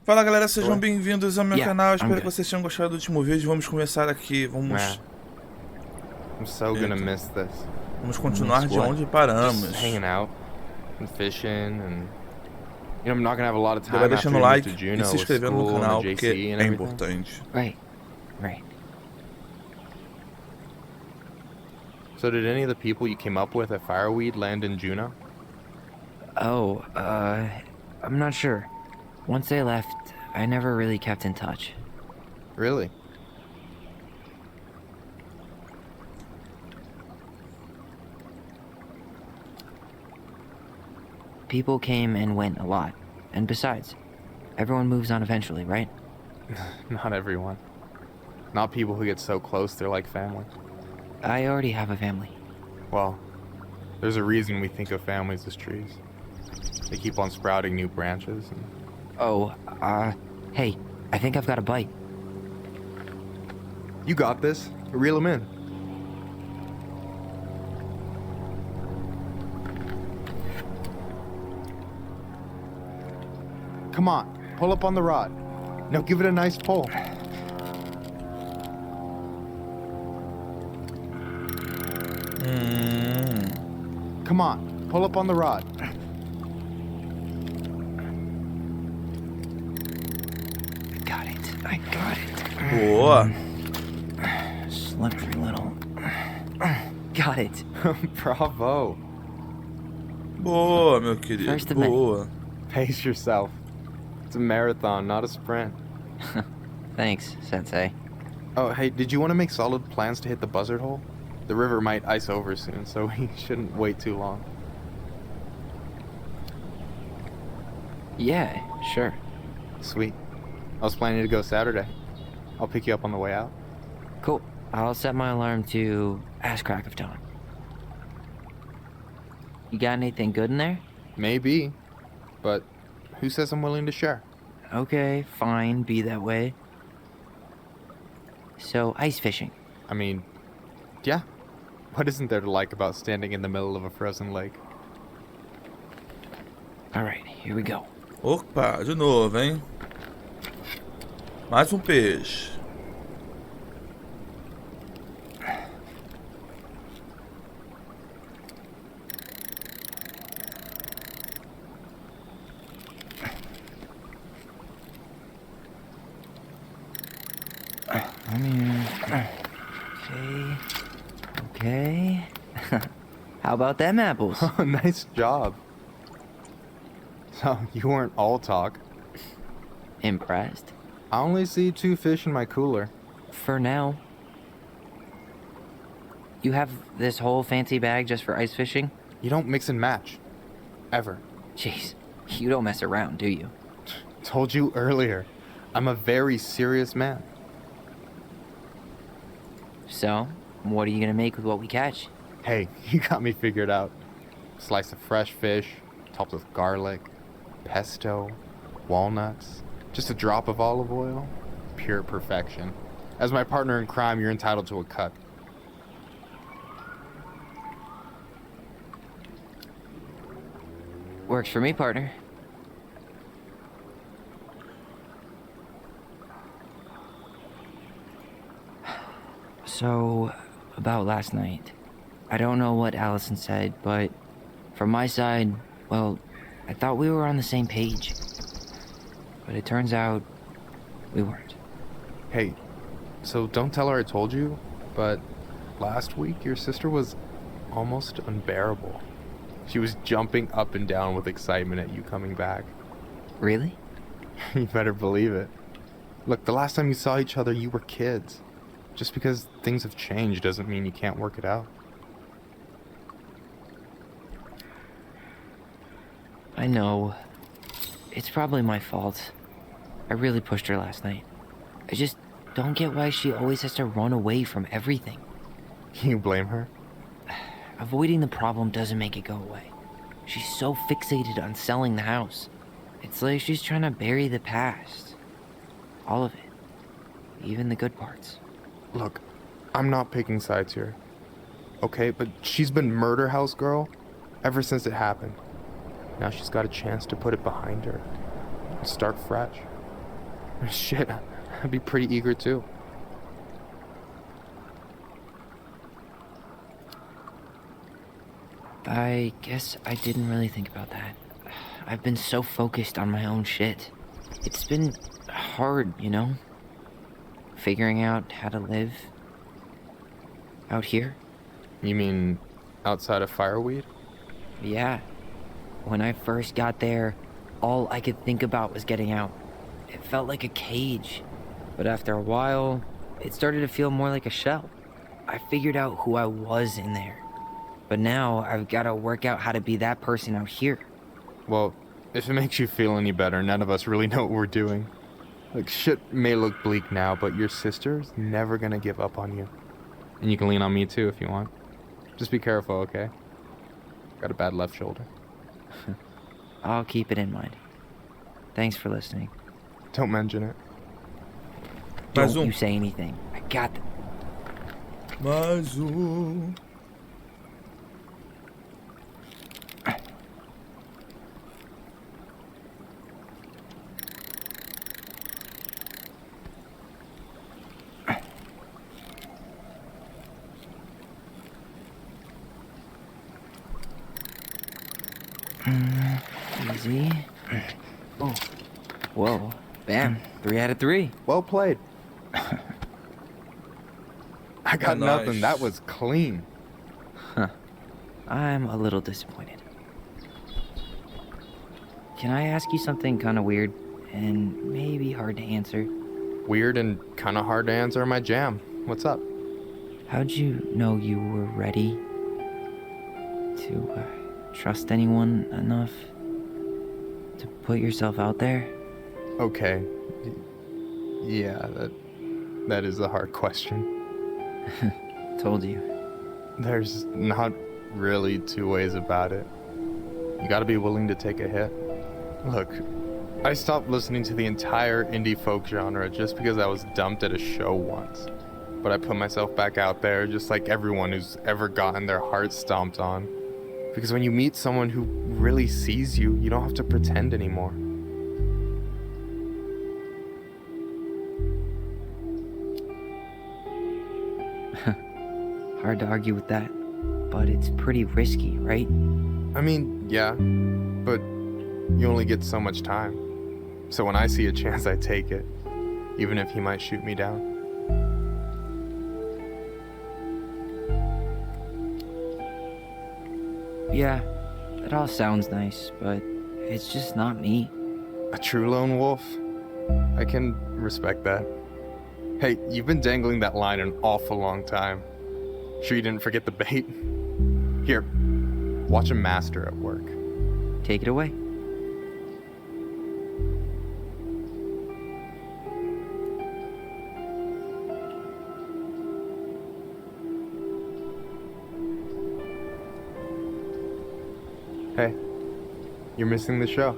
Fala galera, sejam bem-vindos ao meu Yeah, canal, I'm espero que good. vocês tenham gostado do último vídeo. Vamos começar aqui, Man, I'm so gonna Eita. miss this. vamos continuar de what? onde Just paramos. hanging out and fishing and I'm not gonna have a lot of Já vai time after deixando o we move like to e Juneau se with inscrevendo no school and canal the porque JC and é everything. importante. Right. So did any of the people you came up with at Fireweed land in Juneau? Oh, I'm not sure. Once they left, I never really kept in touch. Really? People came and went a lot. And besides, everyone moves on eventually, right? Not everyone. Not people who get so close they're like family. I already have a family. Well, there's a reason we think of families as trees. They keep on sprouting new branches and Oh, hey, I think I've got a bite. you got this. Reel them in. Come on, pull up on the rod. Now give it a nice pull. Come on, pull up on the rod. I got it. Boa! Slippery little. Got it. Bravo. Boa, meu querido. First of many. Boa. Pace yourself. It's a marathon, not a sprint. Thanks, Sensei. Oh, hey, did you want to make solid plans to hit the buzzard hole? The river might ice over soon, so we shouldn't wait too long. Yeah, sure. Sweet. I was planning to go Saturday. I'll pick you up on the way out. Cool. I'll set my alarm to ass crack of dawn. You got anything good in there? Maybe, but who says I'm willing to share? Okay, fine, be that way. So, ice fishing. I mean, yeah. What isn't there to like about standing in the middle of a frozen lake? Alright, here we go. Opa, de novo, hein? Mais um peixe. Okay. How about them apples? Nice job. So, you weren't all talk. Impressed? I only see 2 fish in my cooler. For now. You have this whole fancy bag just for ice fishing? You don't mix and match. Ever. Jeez, you don't mess around, do you? Told you earlier. I'm a very serious man. So, what are you gonna make with what we catch? Hey, you got me figured out. Slice of fresh fish, topped with garlic, pesto, walnuts, just a drop of olive oil. Pure perfection. As my partner in crime, you're entitled to a cut. Works for me, partner. So, about last night. I don't know what Allison said, but from my side, well, I thought we were on the same page. But it turns out we weren't. Hey, so don't tell her I told you, but last week your sister was almost unbearable. She was jumping up and down with excitement at you coming back. Really? You better believe it. Look, the last time you saw each other, you were kids. Just because things have changed doesn't mean you can't work it out. I know. It's probably my fault. I really pushed her last night. I just don't get why she always has to run away from everything. You blame her? Avoiding the problem doesn't make it go away. She's so fixated on selling the house. It's like she's trying to bury the past. All of it. Even the good parts. Look, I'm not picking sides here. Okay, but she's been murder house girl ever since it happened. Now she's got a chance to put it behind her and start fresh. Shit, I'd be pretty eager too. I guess I didn't really think about that. I've been so focused on my own shit. It's been hard, you know? Figuring out how to live out here. You mean outside of fireweed? Yeah. When I first got there, all I could think about was getting out. It felt like a cage. But after a while, it started to feel more like a shell. I figured out who I was in there. But now I've got to work out how to be that person out here. Well, if it makes you feel any better, none of us really know what we're doing. Like, shit may look bleak now, but your sister's never gonna give up on you. And you can lean on me too if you want. Just be careful, okay? Got a bad left shoulder. I'll keep it in mind. Thanks for listening. Don't mention it. Mais Don't you say anything. I got them. Mais um. Easy. Oh. Whoa. Bam. 3 out of 3. Well played. I got Nice. nothing. That was clean. I'm a little disappointed. Can I ask you something kind of weird and maybe hard to answer? Weird and kind of hard to answer my jam. What's up? How'd you know you were ready to trust anyone enough to put yourself out there? Okay. Yeah, that is a hard question. Told you. There's not really two ways about it. You gotta be willing to take a hit. Look, I stopped listening to the entire indie folk genre just because I was dumped at a show once. But I put myself back out there just like everyone who's ever gotten their heart stomped on. Because when you meet someone who really sees you, you don't have to pretend anymore. Hard to argue with that, but it's pretty risky, right? I mean, yeah, but you only get so much time. So when I see a chance, I take it, even if he might shoot me down. Yeah, that all sounds nice, but it's just not me. A true lone wolf? I can respect that. Hey, you've been dangling that line an awful long time. Sure you didn't forget the bait? Here, watch a master at work. Take it away. Hey, you're missing the show.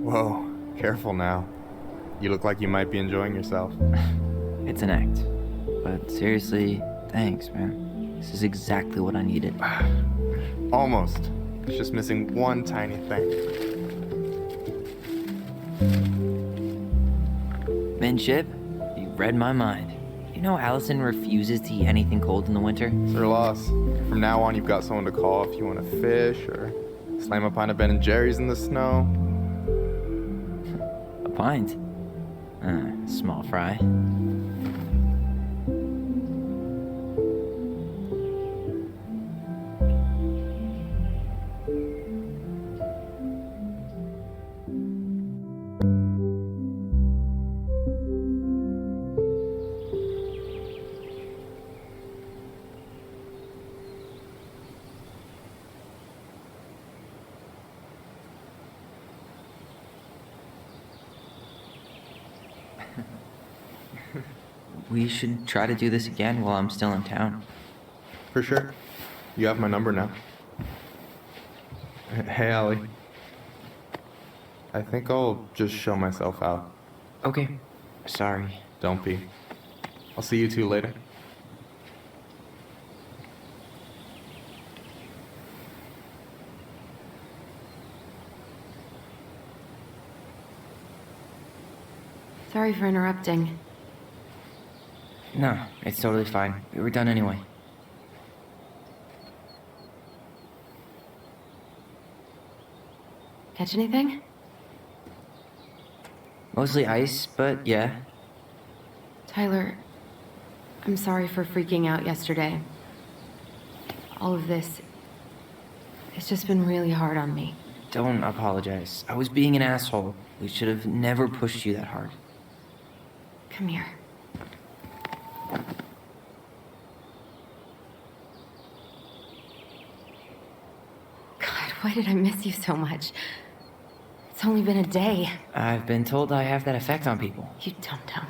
Whoa, careful now. You look like you might be enjoying yourself. It's an act. But seriously, thanks, man. This is exactly what I needed. Almost. It's just missing one tiny thing. Minship, you read my mind. You know Allison refuses to eat anything cold in the winter? It's her loss. From now on, you've got someone to call if you want to fish or slam a pint of Ben & Jerry's in the snow. A pint? Small fry. We should try to do this again while I'm still in town. For sure. You have my number now. Hey, Allie. I think I'll just show myself out. Okay. Sorry. Don't be. I'll see you two later. Sorry for interrupting. No, it's totally fine. We were done anyway. Catch anything? Mostly ice, but yeah. Tyler, I'm sorry for freaking out yesterday. All of this, it's just been really hard on me. Don't apologize. I was being an asshole. We should have never pushed you that hard. Come here. God, why did I miss you so much? It's only been a day. I've been told I have that effect on people. You dum-dum.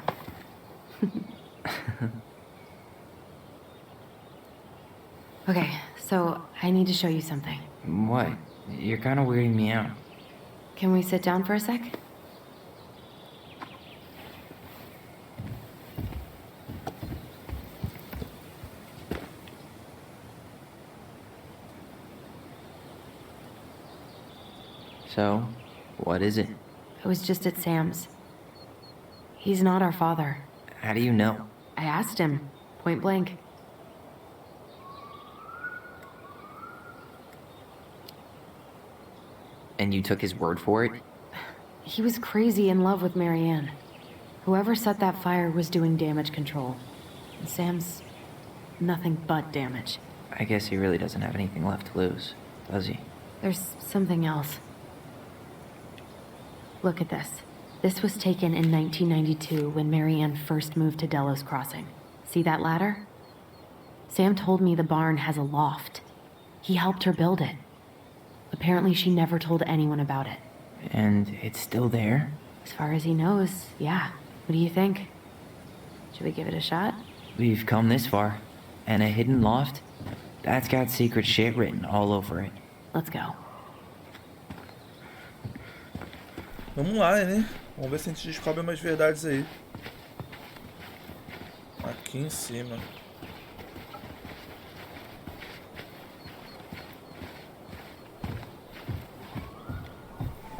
Okay, so I need to show you something. What? You're kind of weirding me out. Can we sit down for a sec? So, what is it? I was just at Sam's. He's not our father. How do you know? I asked him, point blank. And you took his word for it? He was crazy in love with Marianne. Whoever set that fire was doing damage control. And Sam's nothing but damage. I guess he really doesn't have anything left to lose, does he? There's something else. Look at this. This was taken in 1992 when Marianne first moved to Delos Crossing. See that ladder? Sam told me the barn has a loft. He helped her build it. Apparently she never told anyone about it. And it's still there? As far as he knows, yeah. What do you think? Should we give it a shot? We've come this far. And a hidden loft? That's got secret shit written all over it. Let's go. Vamos lá, né? Vamos ver se a gente descobre umas verdades aí. Aqui em cima.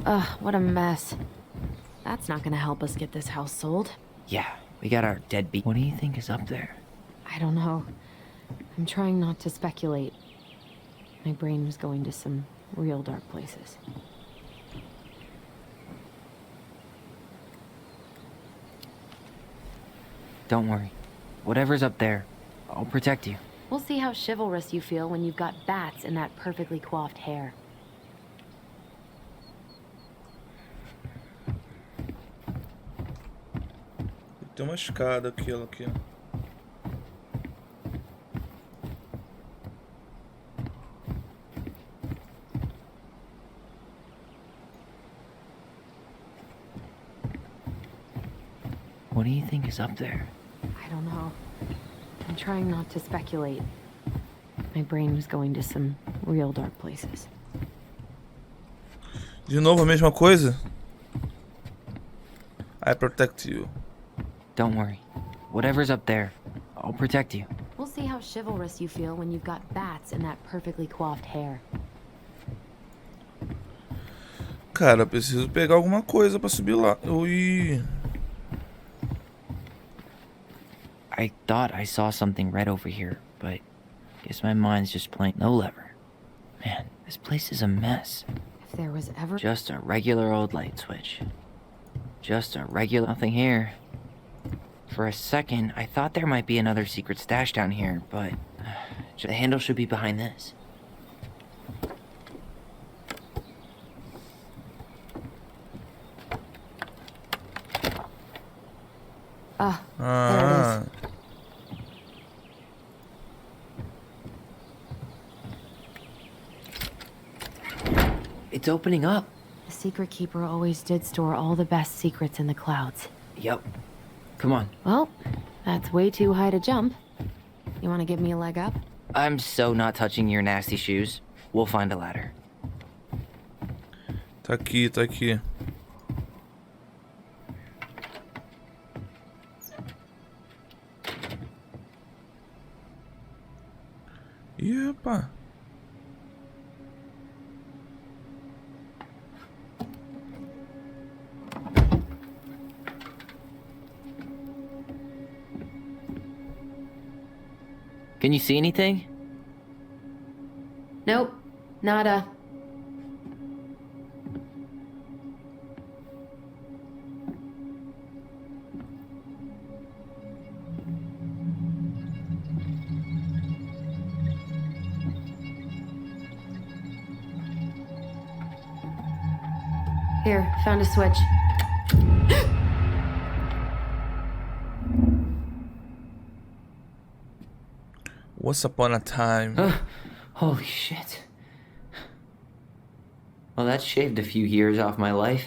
Ugh, what a mess. That's not gonna help us get this house sold. Yeah, we got our deadbeat. What do you think is up there? I don't know. I'm trying not to speculate. My brain was going to some real dark places. Don't worry. Whatever's up there, I'll protect you. We'll see how chivalrous you feel when you've got bats in that perfectly coiffed hair. Tem uma escada aqui. What do you think is up there? I don't know. I'm trying not to speculate. My brain was going to some real dark places. De novo a mesma coisa? I protect you. Don't worry. Whatever's up there, I'll protect you. We'll see how chivalrous you feel when you've got bats in that perfectly coiffed hair. Cara, preciso pegar alguma coisa pra subir lá. Ui. I thought I saw something red over here, but guess my mind's just playing no lever. Man, this place is a mess. If there was ever... Just a regular old light switch. Just a regular... Nothing here. For a second, I thought there might be another secret stash down here, but... the handle should be behind this. Ah, there it is. It's opening up. The secret keeper always did store all the best secrets in the clouds. Yep. Come on. Well, that's way too high to jump. You want to give me a leg up? I'm so not touching your nasty shoes. We'll find a ladder. Tá aqui, tá aqui. Ih, rapaz. Can you see anything? Nope, nada. Here, found a switch. Once upon a time. Holy shit. Well, that shaved a few years off my life.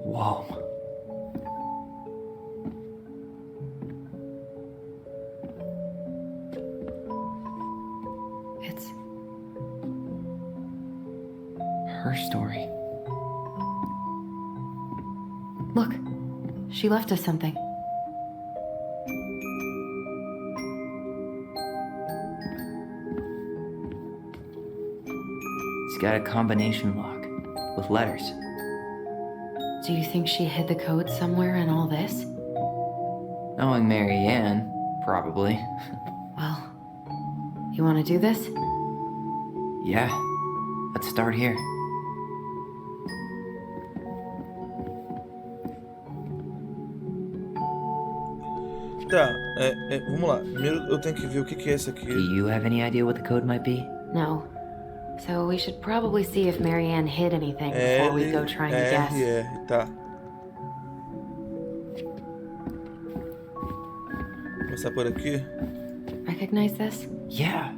Whoa. It's Her story. Look, she left us something. It's got a combination lock with letters. Do you think she hid the code somewhere in all this? Knowing Mary Ann, probably. Well, you want to do this? Yeah, let's start here. Tá, vamos lá. Primeiro eu tenho que ver o que é esse aqui. Do you have any idea what the code might be? No. So we should probably see if Marianne hid anything before we go trying to guess. R, tá. Começar por aqui. Recognize this? Yeah,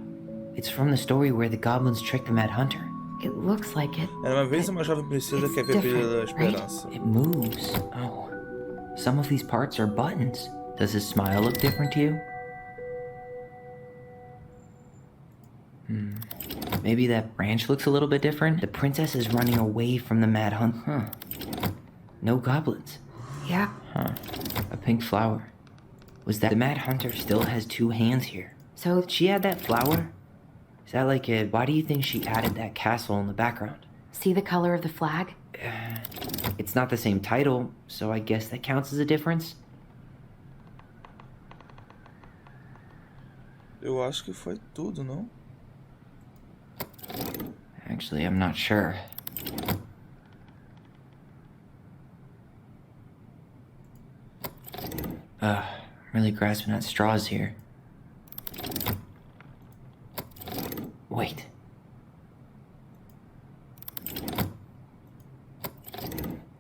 it's from the story where the goblins tricked the Mad Hunter. It looks like it. Era uma vez uma jovem princesa que havia perdido a esperança. It moves. Oh, some of these parts are buttons. Does his smile look different to you? Maybe that branch looks a little bit different. The princess is running away from the Mad Hunt. No goblins. Yeah. A pink flower. Was that the Mad Hunter still has two hands here? So She had that flower? Is that like a... Why do you think she added that castle in the background? see the color of the flag? It's not the same title, so I guess that counts as a difference. Eu acho que foi tudo, não? Actually, I'm not sure. I'm really grasping at straws here. Wait.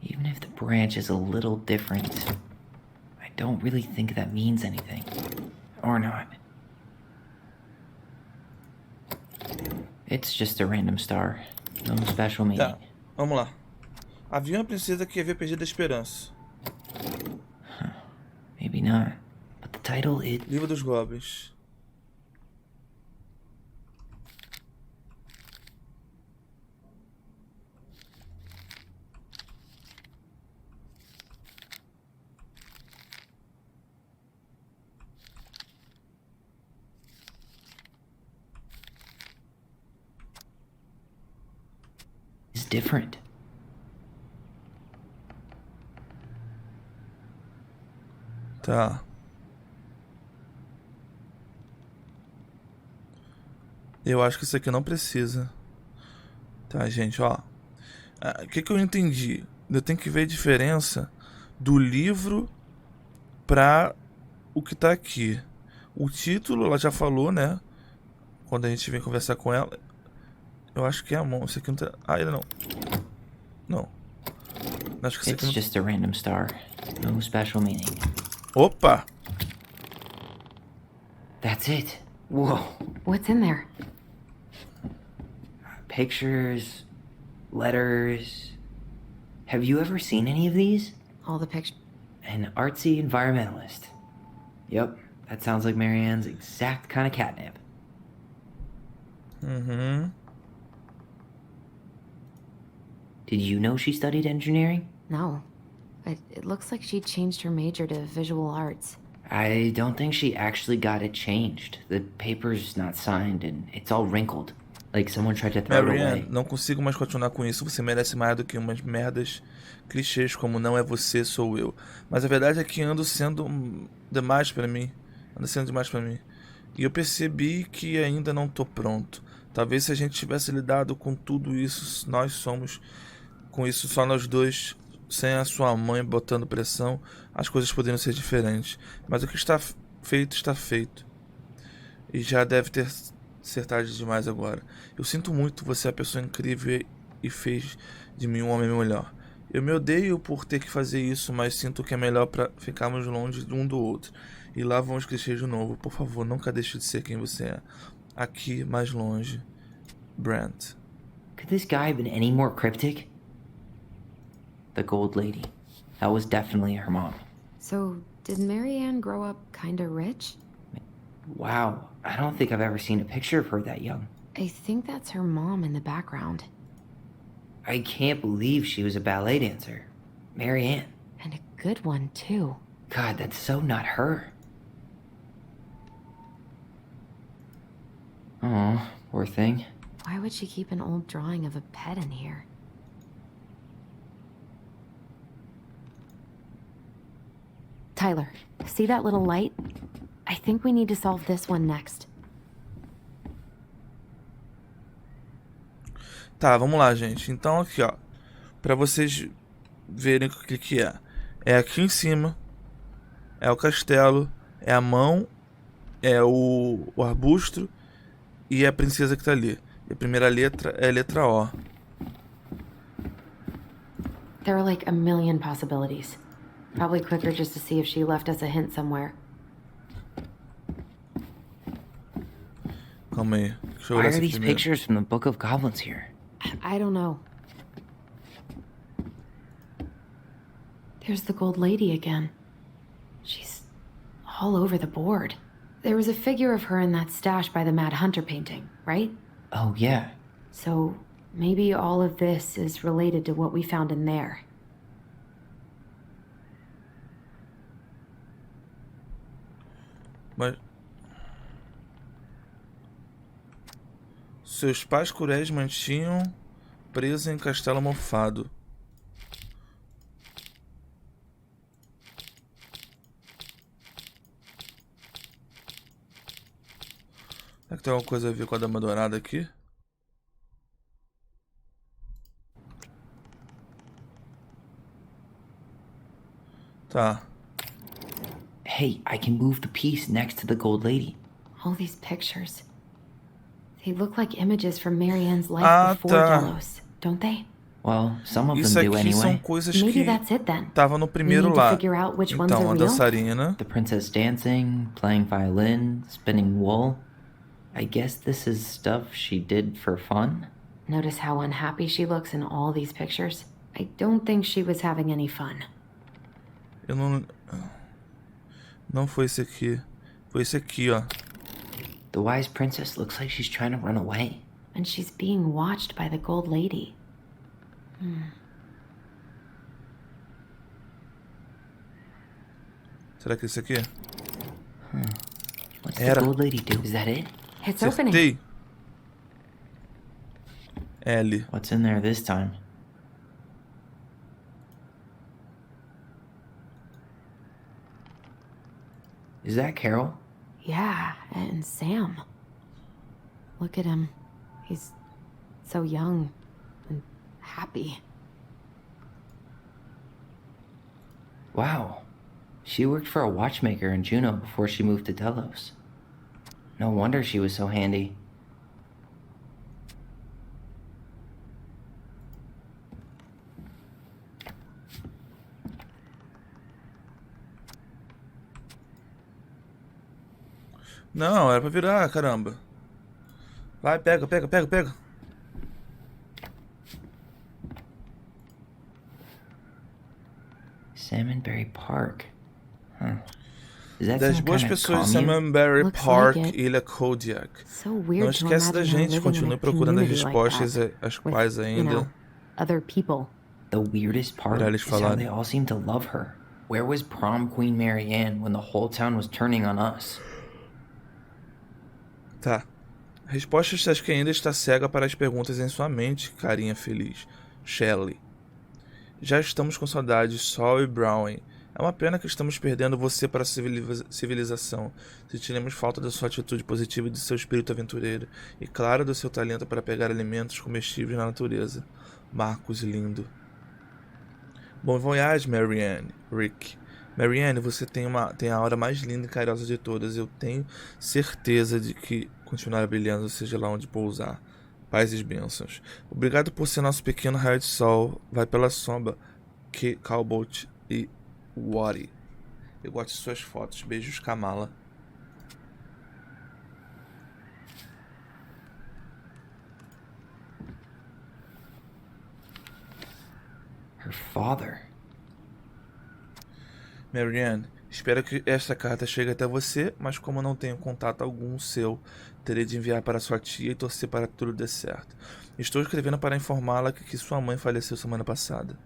Even if the branch is a little different, I don't really think that means anything. Or not. It's just a random star. No special meaning. Tá, vamos lá. Havia uma princesa que havia perdido a esperança. Maybe not. But the title, it... Livro dos Goblins. is different. Tá. Eu acho que isso aqui não precisa. Tá, gente, ó. O que eu entendi? Eu tenho que ver a diferença do livro pra o que tá aqui. O título, ela já falou, né? Quando a gente vem conversar com ela. Eu acho que é a mão. Isso aqui não tá... Ah, ele não. Não. Acho que isso aqui It's não... just a random star. No special meaning. Opa! That's it. Whoa. What's in there? Pictures, letters. Have you ever seen any of these? All the pictures. An artsy environmentalist. Yep, that sounds like Marianne's exact kind of catnip. Uhum. Did you know she studied engineering? No. It looks like she changed her major to visual arts. I don't think she actually got it changed. The paper's not signed and it's all wrinkled. Like someone tried to throw it Marianne, away. não consigo mais continuar com isso. Você merece mais do que umas merdas clichês como não é você, sou eu. Mas a verdade é que ando sendo demais pra mim. Anda sendo demais pra mim. E eu percebi que ainda não tô pronto. Talvez se a gente tivesse lidado com tudo isso, nós somos com isso só nós dois, sem a sua mãe botando pressão, as coisas poderiam ser diferentes. Mas o que está feito, está feito. E já deve ter ser tarde demais agora. Eu sinto muito, você é a pessoa incrível e fez de mim um homem melhor. Eu me odeio por ter que fazer isso, mas sinto que é melhor para ficarmos longe um do outro. E lá vão os clichês de novo. Por favor, nunca deixe de ser quem você é. Aqui, mais longe. Brent. Could this guy have been any more cryptic? The gold lady. That was definitely her mom. So, did Marianne grow up kinda rich? Wow, I don't think I've ever seen a picture of her that young. I think that's her mom in the background. I can't believe she was a ballet dancer. Marianne. And a good one, too. God, that's so not her. Oh, poor thing. Why would she keep an old drawing of a pet in here? Tyler, see that little light? I think we need to solve this one next. Tá, vamos lá, gente. Então aqui, ó, pra vocês verem o que é. É aqui em cima, é o castelo, é a mão, é o arbusto e a princesa que tá ali. E a primeira letra é a letra O. There are like a million possibilities. Probably quicker just to see if she left us a hint somewhere. Calma aí. Deixa eu Why olhar are essa these primeiro. pictures from the Book of Goblins here? I don't know. There's the gold lady again. She's all over the board. There was a figure of her in that stash by the Mad Hunter painting, right? Oh, yeah. So maybe all of this is related to what we found in there. Mas... Seus pais cruéis mantinham presa em castelo mofado. Será que tem alguma coisa a ver com a Dama Dourada aqui? Tá. Hey, I can move the piece next to the gold lady. All these pictures. They look like images from Marianne's life before tá. Delos, don't they? Well, some of Isso them do aqui são anyway. coisas Maybe que that's it then. tava no We primeiro need to lá. figure out which ones Então, are a real. dançarina. The princess dancing, playing violin, spinning wool. I guess this is stuff she did for fun? Notice how unhappy she looks in all these pictures? I don't think she was having any fun. Eu não... Não foi esse aqui. Foi esse aqui, ó. The wise princess looks like she's trying to run away. And she's being watched by the gold lady. Será que é esse aqui? What's Era. the gold lady do? Is that it? It's opening. Acertei. L. What's in there this time? Is that Carol? Yeah, and Sam. Look at him. He's so young and happy. Wow. She worked for a watchmaker in Juneau before she moved to Delos. No wonder she was so handy. Não, era pra virar, caramba. Vai, pega, pega, pega, pega. Salmonberry Park. Huh. Is that Das some boas kind of pessoas de commune? Salmonberry Looks Park, like it. Ilha Kodiak. So Não weird to esquece da imagine her gente, living in continue a procurando as community like respostas, that, as with, quais you ainda know, other people. The weirdest part irá lhes is how falar. they all seem to love her. Where was prom queen Mary Ann when the whole town was turning on us? Tá. Respostas das que ainda está cega para as perguntas em sua mente, carinha feliz. Shelley. Já estamos com saudades, Sol e Browning. É uma pena que estamos perdendo você para a civilização. Sentiremos falta da sua atitude positiva e do seu espírito aventureiro. E claro, do seu talento para pegar alimentos comestíveis na natureza. Marcos lindo. Bom voyage, Marianne. Rick. Marianne, você tem a aura mais linda e carinhosa de todas. Eu tenho certeza de que continuará brilhando, seja lá onde pousar. Paz e bênçãos. Obrigado por ser nosso pequeno raio de sol. Vai pela sombra. Cowboat e Wari. Eu gosto de suas fotos. Beijos, Kamala. Her father. Marianne, espero que esta carta chegue até você, mas como não tenho contato algum seu, terei de enviar para sua tia e torcer para que tudo dê certo. Estou escrevendo para informá-la que sua mãe faleceu semana passada.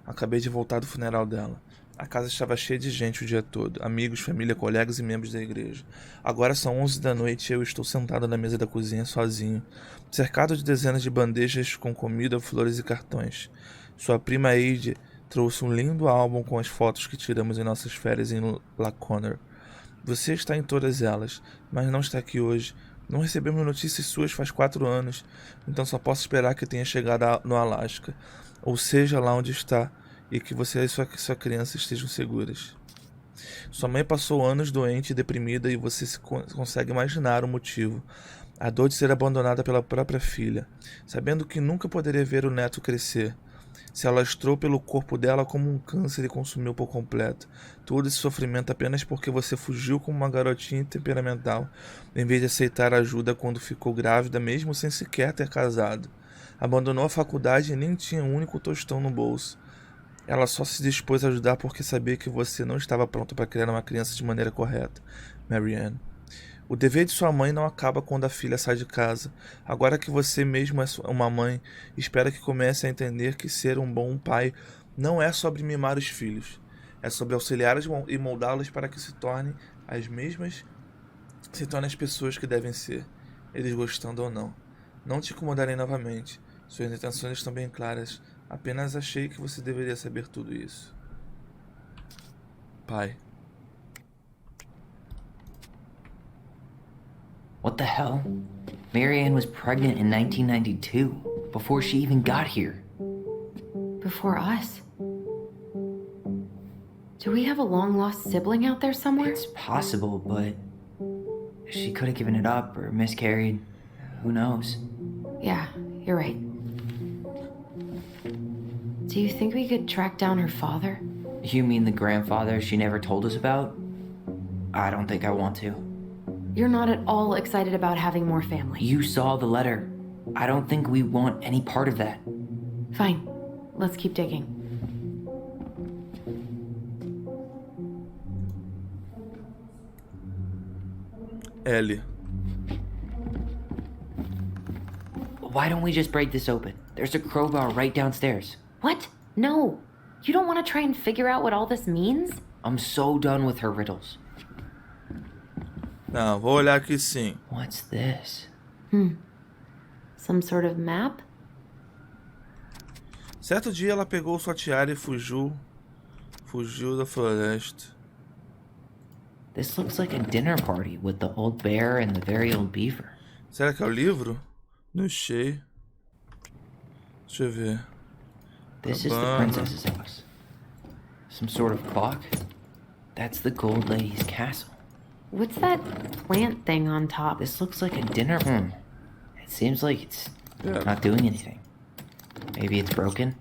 Acabei de voltar do funeral dela. A casa estava cheia de gente o dia todo, amigos, família, colegas e membros da igreja. Agora são 11 da noite e eu estou sentado na mesa da cozinha sozinho, cercado de dezenas de bandejas com comida, flores e cartões. Sua prima Aide trouxe um lindo álbum com as fotos que tiramos em nossas férias em Laconer. Você está em todas elas, mas não está aqui hoje. Não recebemos notícias suas faz 4 anos, então só posso esperar que tenha chegado no Alasca, ou seja, lá onde está, e que você e sua criança estejam seguras. Sua mãe passou anos doente e deprimida e você consegue imaginar o motivo. A dor de ser abandonada pela própria filha, sabendo que nunca poderia ver o neto crescer. Se alastrou pelo corpo dela como um câncer e consumiu por completo. Todo esse sofrimento apenas porque você fugiu como uma garotinha temperamental, em vez de aceitar ajuda quando ficou grávida, mesmo sem sequer ter casado. Abandonou a faculdade e nem tinha um único tostão no bolso. Ela só se dispôs a ajudar porque sabia que você não estava pronto para criar uma criança de maneira correta, Marianne. O dever de sua mãe não acaba quando a filha sai de casa. Agora que você mesmo é uma mãe, espero que comece a entender que ser um bom pai não é sobre mimar os filhos. É sobre auxiliá-los e moldá-los para que se tornem as pessoas que devem ser, eles gostando ou não. Não te incomodarei novamente. Suas intenções estão bem claras. Apenas achei que você deveria saber tudo isso. Pai. What the hell? Mary Ann was pregnant in 1992, before she even got here. Before us? Do we have a long-lost sibling out there somewhere? It's possible, but she could have given it up or miscarried. Who knows? Yeah, you're right. Do you think we could track down her father? You mean the grandfather she never told us about? I don't think I want to. You're not at all excited about having more family. You saw the letter. I don't think we want any part of that. Fine. Let's keep digging. Ellie. Why don't we just break this open? There's a crowbar right downstairs. What? No. You don't want to try and figure out what all this means? I'm so done with her riddles. Não, vou olhar aqui sim. What's this? Some sort of map? Certo dia ela pegou sua tiara e fugiu da floresta. This looks like a dinner party with the old bear and the very old beaver. Será que é o livro? Não sei. Deixa eu ver. This is the princess's house. Some sort of clock? That's the gold lady's castle. What's that plant thing on top? This looks like a dinner. It seems like it's not doing anything. Maybe it's broken?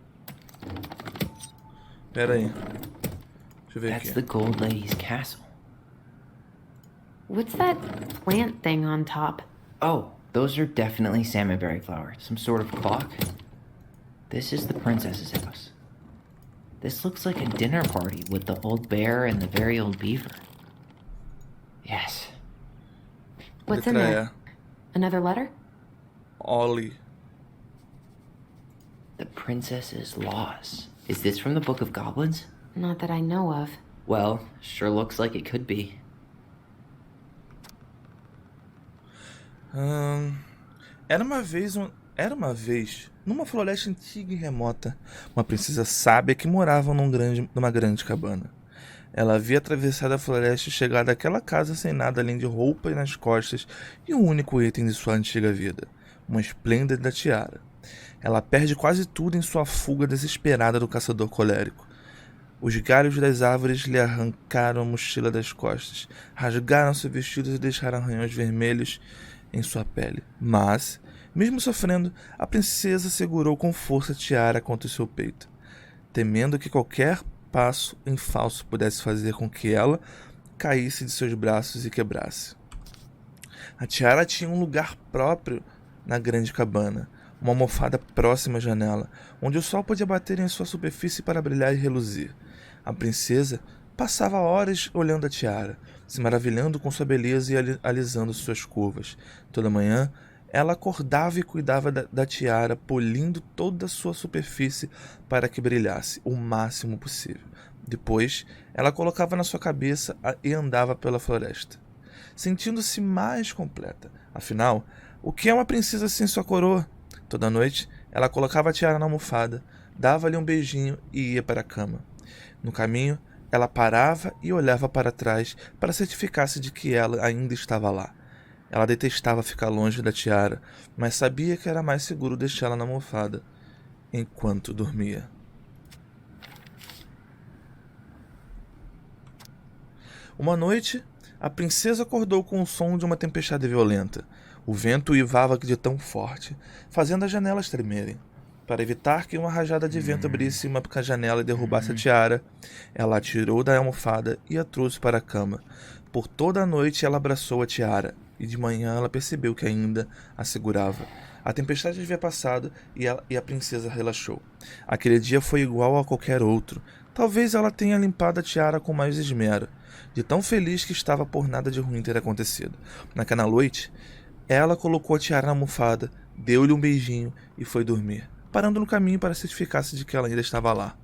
Pera aí. Deixa eu ver That's aqui. the gold lady's castle. What's that plant thing on top? Oh, those are definitely salmonberry flowers. Some sort of clock? This is the princess's house. This looks like a dinner party with the old bear and the very old beaver. Yes. What's in Letra there? Another letter? Ollie. The princess's loss. Is this from the Book of Goblins? Not that I know of. Well, sure looks like it could be. Era uma vez, numa floresta antiga e remota, uma princesa sábia que morava numa grande cabana. Ela havia atravessado a floresta e chegado àquela casa sem nada além de roupa nas costas e um único item de sua antiga vida, uma esplêndida tiara. Ela perde quase tudo em sua fuga desesperada do caçador colérico. Os galhos das árvores lhe arrancaram a mochila das costas, rasgaram seus vestidos e deixaram arranhões vermelhos em sua pele. Mas, mesmo sofrendo, a princesa segurou com força a tiara contra o seu peito, temendo que qualquer passo em falso pudesse fazer com que ela caísse de seus braços e quebrasse. A tiara tinha um lugar próprio na grande cabana, uma almofada próxima à janela, onde o sol podia bater em sua superfície para brilhar e reluzir. A princesa passava horas olhando a tiara, se maravilhando com sua beleza e alisando suas curvas. Toda manhã, ela acordava e cuidava da tiara, polindo toda a sua superfície para que brilhasse o máximo possível. Depois, ela colocava na sua cabeça e andava pela floresta, sentindo-se mais completa. Afinal, o que é uma princesa sem sua coroa? Toda noite, ela colocava a tiara na almofada, dava-lhe um beijinho e ia para a cama. No caminho, ela parava e olhava para trás para certificar-se de que ela ainda estava lá. Ela detestava ficar longe da tiara, mas sabia que era mais seguro deixá-la na almofada enquanto dormia. Uma noite, a princesa acordou com o som de uma tempestade violenta. O vento uivava de tão forte, fazendo as janelas tremerem. Para evitar que uma rajada de vento abrisse uma janela e derrubasse a tiara, ela a tirou da almofada e a trouxe para a cama. Por toda a noite ela abraçou a tiara, e de manhã ela percebeu que ainda a segurava. A tempestade havia passado e a princesa relaxou. Aquele dia foi igual a qualquer outro. Talvez ela tenha limpado a tiara com mais esmero, de tão feliz que estava por nada de ruim ter acontecido. Naquela noite, ela colocou a tiara na almofada, deu-lhe um beijinho e foi dormir, parando no caminho para certificar-se de que ela ainda estava lá.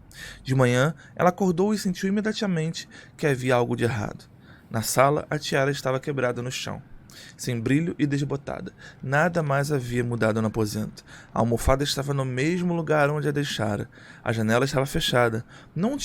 De manhã, ela acordou e sentiu imediatamente que havia algo de errado. Na sala, a tiara estava quebrada no chão, sem brilho e desbotada. Nada mais havia mudado no aposento. A almofada estava no mesmo lugar onde a deixara. A janela estava fechada. Não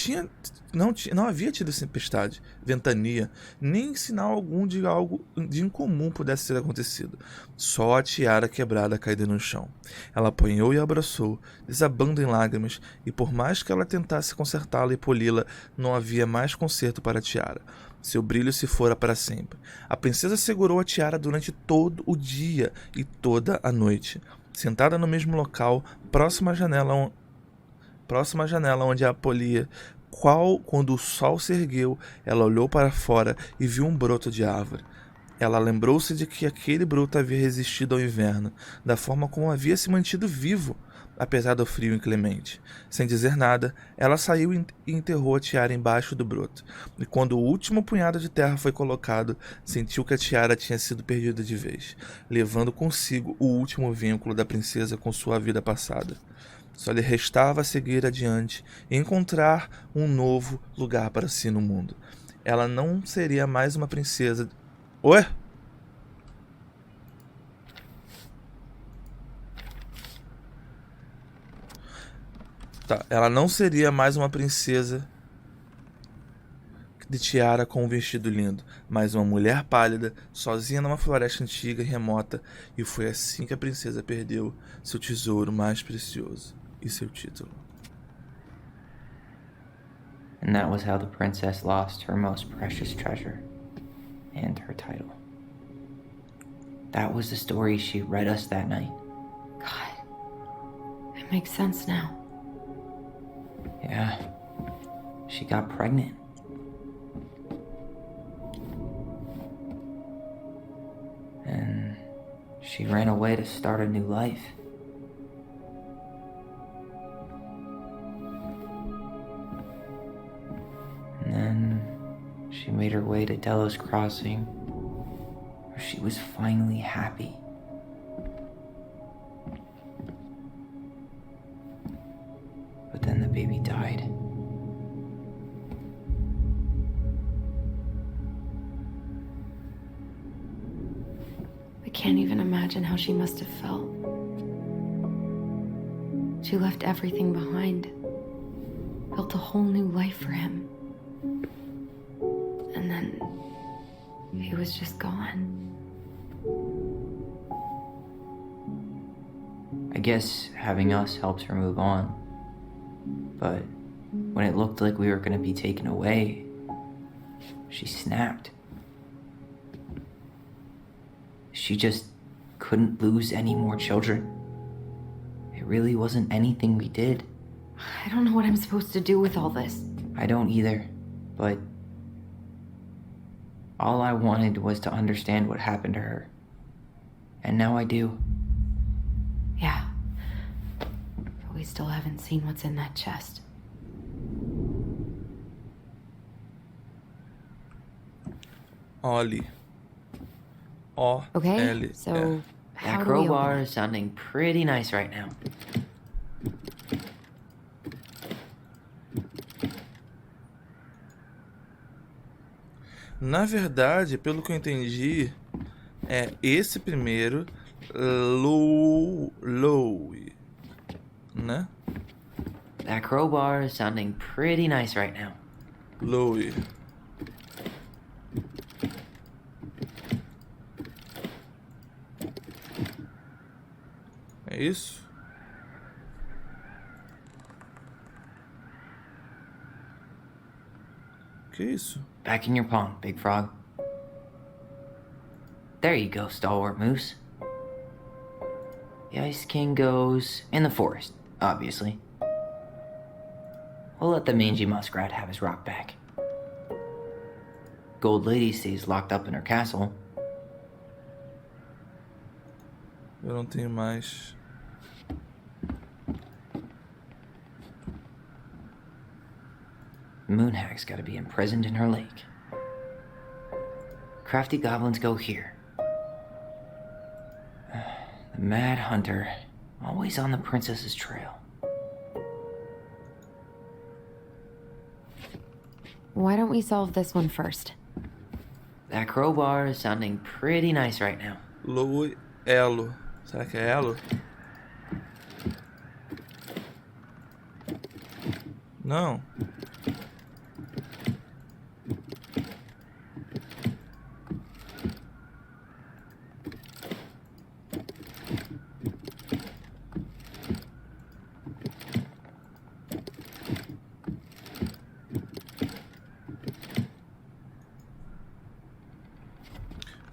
havia tido tempestade, ventania, nem sinal algum de algo de incomum pudesse ter acontecido. Só a tiara quebrada caída no chão. Ela apanhou e a abraçou, desabando em lágrimas, e por mais que ela tentasse consertá-la e poli-la, não havia mais conserto para a tiara. Seu brilho se fora para sempre. A princesa segurou a tiara durante todo o dia e toda a noite, sentada no mesmo local, próxima à janela onde a polia. Quando o sol se ergueu, ela olhou para fora e viu um broto de árvore. Ela lembrou-se de que aquele broto havia resistido ao inverno, da forma como havia se mantido vivo, apesar do frio inclemente. Sem dizer nada, ela saiu e enterrou a tiara embaixo do broto. E quando o último punhado de terra foi colocado, sentiu que a tiara tinha sido perdida de vez, levando consigo o último vínculo da princesa com sua vida passada. Só lhe restava seguir adiante e encontrar um novo lugar para si no mundo. Ela não seria mais uma princesa... Oi? Tá, ela não seria mais uma princesa de tiara com um vestido lindo, mas uma mulher pálida, sozinha numa floresta antiga e remota, e foi assim que a princesa perdeu seu tesouro mais precioso e seu título. And that was how the princess lost her most precious treasure and her title. That was the story she read us that night. God, it makes sense now. Yeah, she got pregnant. And she ran away to start a new life. she made her way to Delos Crossing, where she was finally happy. But then the baby died. I can't even imagine how she must have felt. She left everything behind, built a whole new life for him. And then he was just gone. I guess having us helped her move on. But when it looked like we were gonna be taken away, she snapped. She just couldn't lose any more children. It really wasn't anything we did. I don't know what I'm supposed to do with all this. I don't either, but all I wanted was to understand what happened to her. And now I do. Yeah. But we still haven't seen what's in that chest. Ollie. Okay, so how That do we open crowbar it? is sounding pretty nice right now. Na verdade, pelo que eu entendi, é esse primeiro, low, né? That crowbar is sounding pretty nice right now. Low. É isso? Que isso? Back in your pond, Big Frog. There you go, Stalwart Moose. The Ice King goes in the forest, obviously. We'll let the mangy muskrat have his rock back. Gold Lady stays locked up in her castle. Eu não tenho mais. Moonhag's gotta be imprisoned in her lake. Crafty goblins go here. The Mad Hunter, always on the princess's trail. Why don't we solve this one first? That crowbar is sounding pretty nice right now. Low elo. Será que é elo? Não.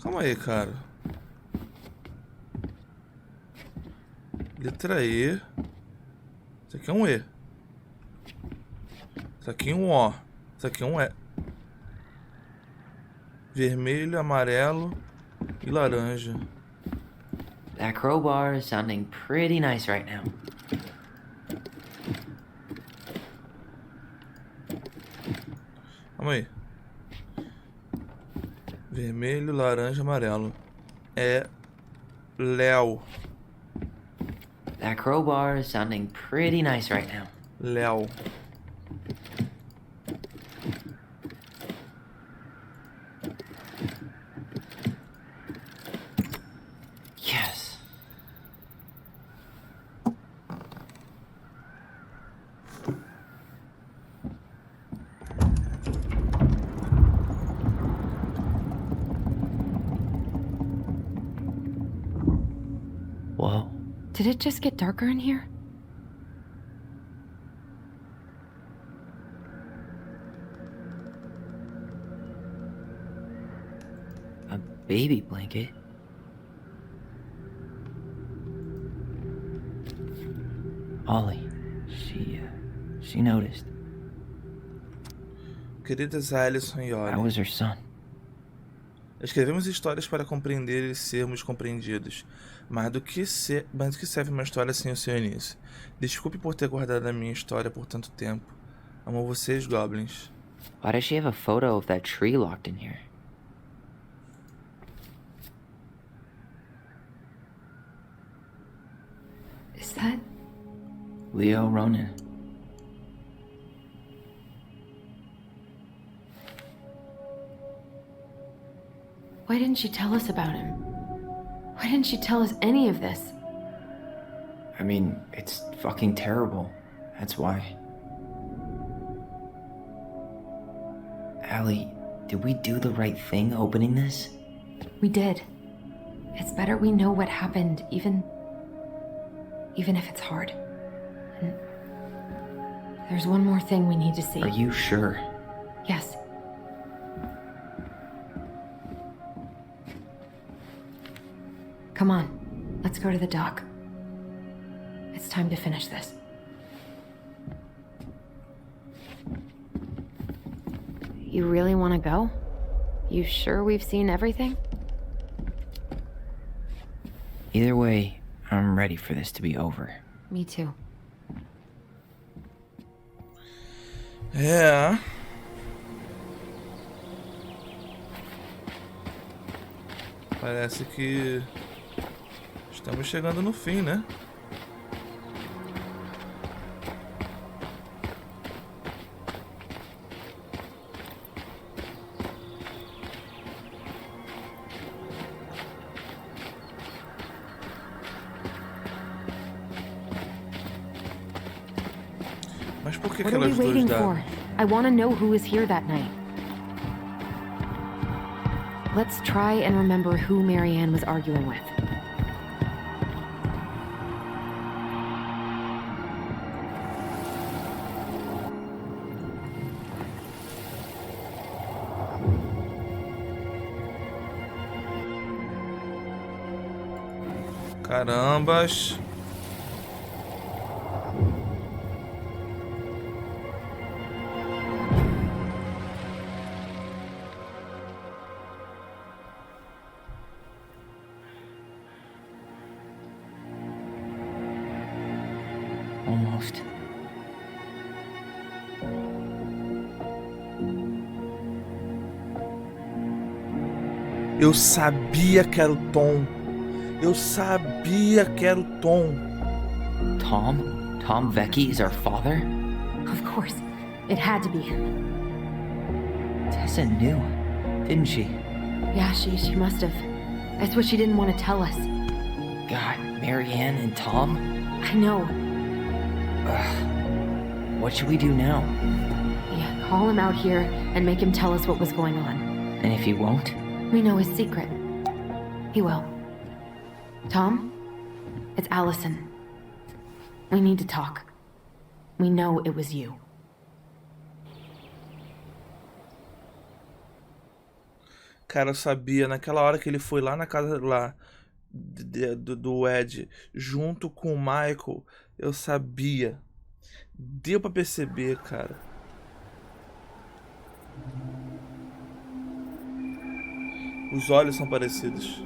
Calma aí, cara. Letra E. Isso aqui é um E. Isso aqui é um O. Isso aqui é um E. Vermelho, amarelo e laranja. That crowbar is sounding pretty nice right now. Calma aí. Vermelho, laranja, amarelo. É Léo. That crowbar is sounding pretty nice right now. Léo. Yes. Whoa. Did it just get darker in here? A baby blanket? Ollie, she noticed. Queridas Alison e I Ollie, was her son. escrevemos histórias para compreender e sermos compreendidos. Mas do que serve uma história sem o seu início? Desculpe por ter guardado a minha história por tanto tempo. Amo vocês, Goblins. Why does she have a photo of that tree locked in here? Is that... Leo Ronan. Why didn't she tell us about him? Why didn't she tell us any of this? I mean, it's fucking terrible. That's why. Allie, did we do the right thing opening this? We did. It's better we know what happened, even if it's hard. And there's one more thing we need to see. Are you sure? Yes. Come on, let's go to the dock. It's time to finish this. You really want to go? You sure we've seen everything? Either way, I'm ready for this to be over. Me too. É. Parece que estamos chegando no fim, né? Mas por que What are we aquelas duas waiting damas? for? I want to know who was here that night. Let's try and remember who Marianne was arguing with. Carambas. Almost. Eu sabia que era o Tom. Eu sabia que era o Tom. Tom? Tom Vecchi is our father? Of course, it had to be him. Tessa knew, didn't she? Yeah, she must have. That's what she didn't want to tell us. God, Marianne and Tom? I know. Ugh. What should we do now? Yeah, call him out here and make him tell us what was going on. And if he won't? We know his secret. He will. Tom? It's Allison. We need to talk. We know it was you. Cara, eu sabia, naquela hora que ele foi lá na casa lá do Ed, junto com o Michael, eu sabia. Deu pra perceber, cara. Os olhos são parecidos.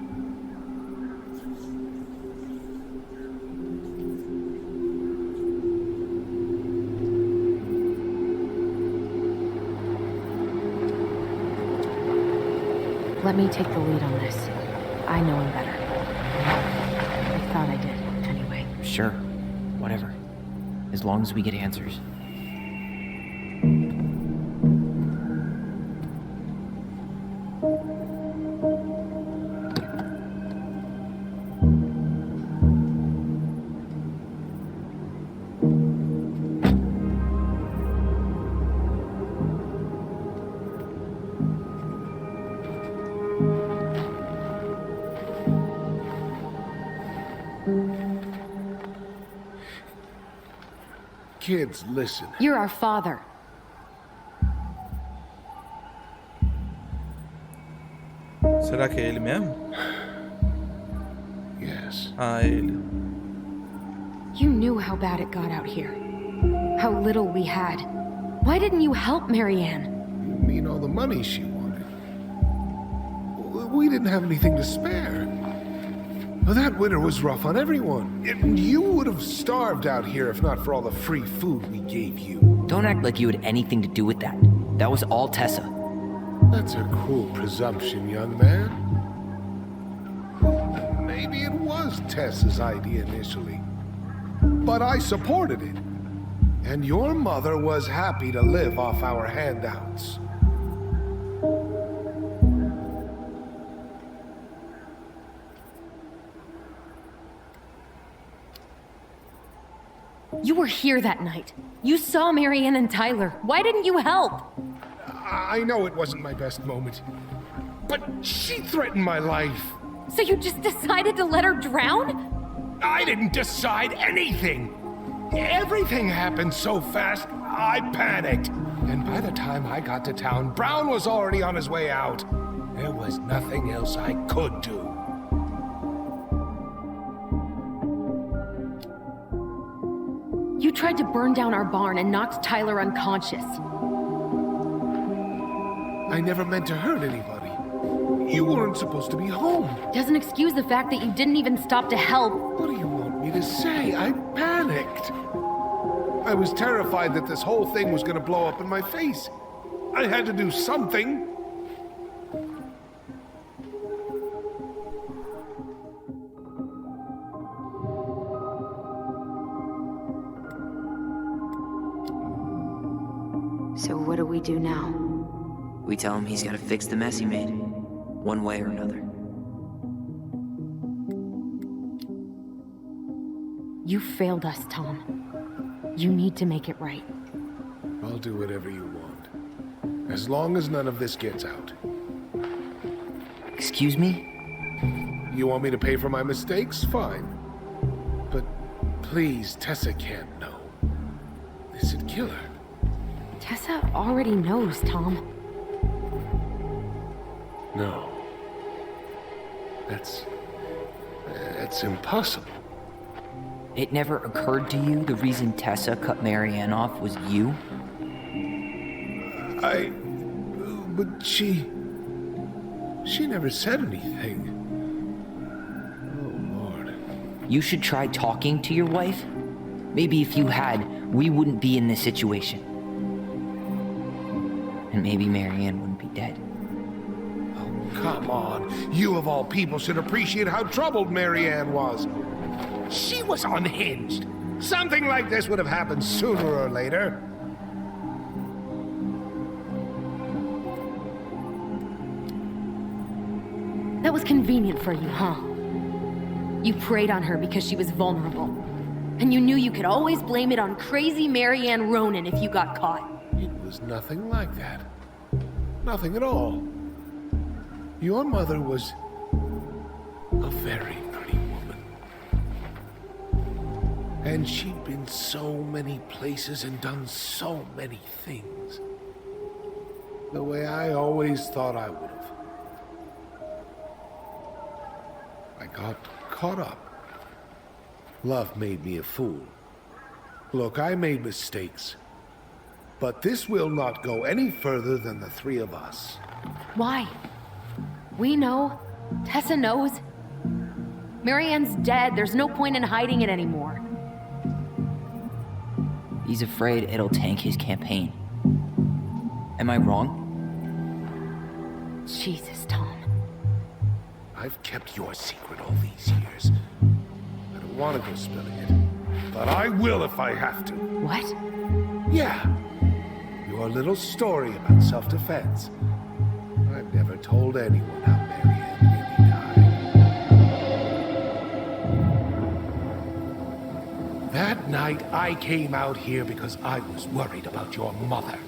Let me take the lead on this. I know him better. I thought I did, anyway. Sure. Whatever. As long as we get answers. Kids, listen. You're our father. Será que é ele mesmo? Yes. Ah, é ele. You knew how bad it got out here. How little we had. Why didn't you help Marianne? You mean all the money she wanted? We didn't have anything to spare. Well, that winter was rough on everyone. And you would have starved out here if not for all the free food we gave you. Don't act like you had anything to do with that. That was all Tessa. That's a cruel presumption, young man. Maybe it was Tessa's idea initially, but I supported it. And your mother was happy to live off our handouts. You were here that night. You saw Marianne and Tyler. Why didn't you help? I know it wasn't my best moment, but she threatened my life. So you just decided to let her drown? I didn't decide anything. Everything happened so fast, I panicked. And by the time I got to town, Brown was already on his way out. There was nothing else I could do. You tried to burn down our barn and knocked Tyler unconscious. I never meant to hurt anybody. You weren't supposed to be home. Doesn't excuse the fact that you didn't even stop to help. What do you want me to say? I panicked. I was terrified that this whole thing was going to blow up in my face. I had to do something. So what do we do now? We tell him he's gotta fix the mess he made, one way or another. You failed us, Tom. You need to make it right. I'll do whatever you want. As long as none of this gets out. Excuse me? You want me to pay for my mistakes? Fine. But please, Tessa can't know. This'd kill her. Tessa already knows, Tom. No. That's impossible. It never occurred to you the reason Tessa cut Marianne off was you? But she never said anything. Oh, Lord. You should try talking to your wife. Maybe if you had, we wouldn't be in this situation. And maybe Marianne wouldn't be dead. Oh, come on. You of all people should appreciate how troubled Marianne was. She was unhinged. Something like this would have happened sooner or later. That was convenient for you, huh? You preyed on her because she was vulnerable. And you knew you could always blame it on crazy Marianne Ronan if you got caught. It was nothing like that. Nothing at all. Your mother was a very pretty woman. And she'd been so many places and done so many things. The way I always thought I would have. I got caught up. Love made me a fool. Look, I made mistakes. But this will not go any further than the three of us. Why? We know. Tessa knows. Marianne's dead. There's no point in hiding it anymore. He's afraid it'll tank his campaign. Am I wrong? Jesus, Tom. I've kept your secret all these years. I don't want to go spilling it, but I will if I have to. What? Yeah. Your little story about self-defense. I've never told anyone how Marianne really died. That night, I came out here because I was worried about your mother.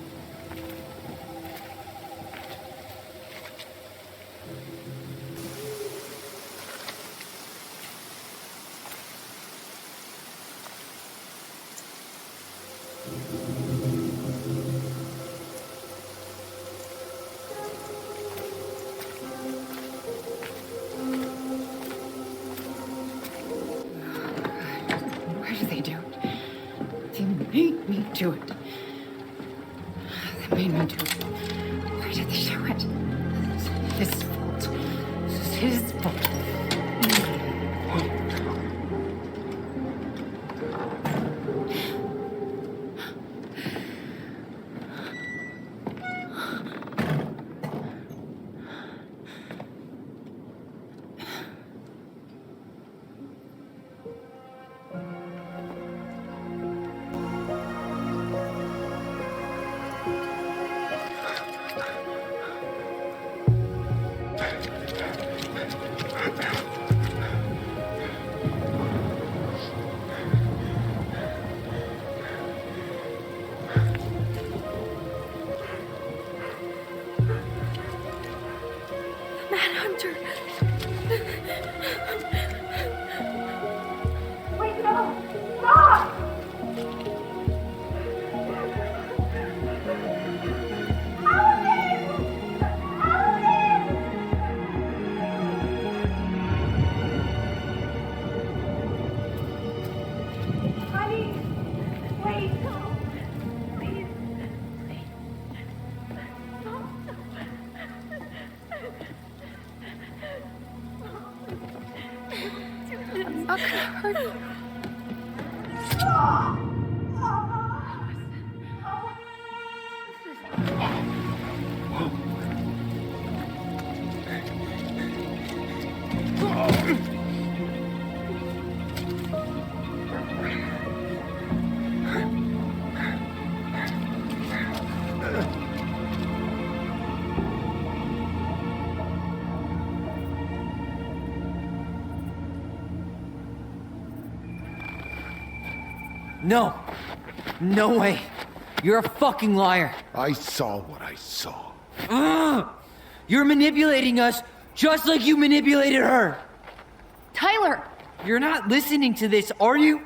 Why do they do it? They made me do it. They made me do it. Why did they do it? It's his fault. This is his fault. Manhunter. Wait, no! Stop! Honey, wait, no, please. It's not gonna hurt you. No! No way! You're a fucking liar! I saw what I saw. Ugh! You're manipulating us just like you manipulated her! Tyler! You're not listening to this, are you?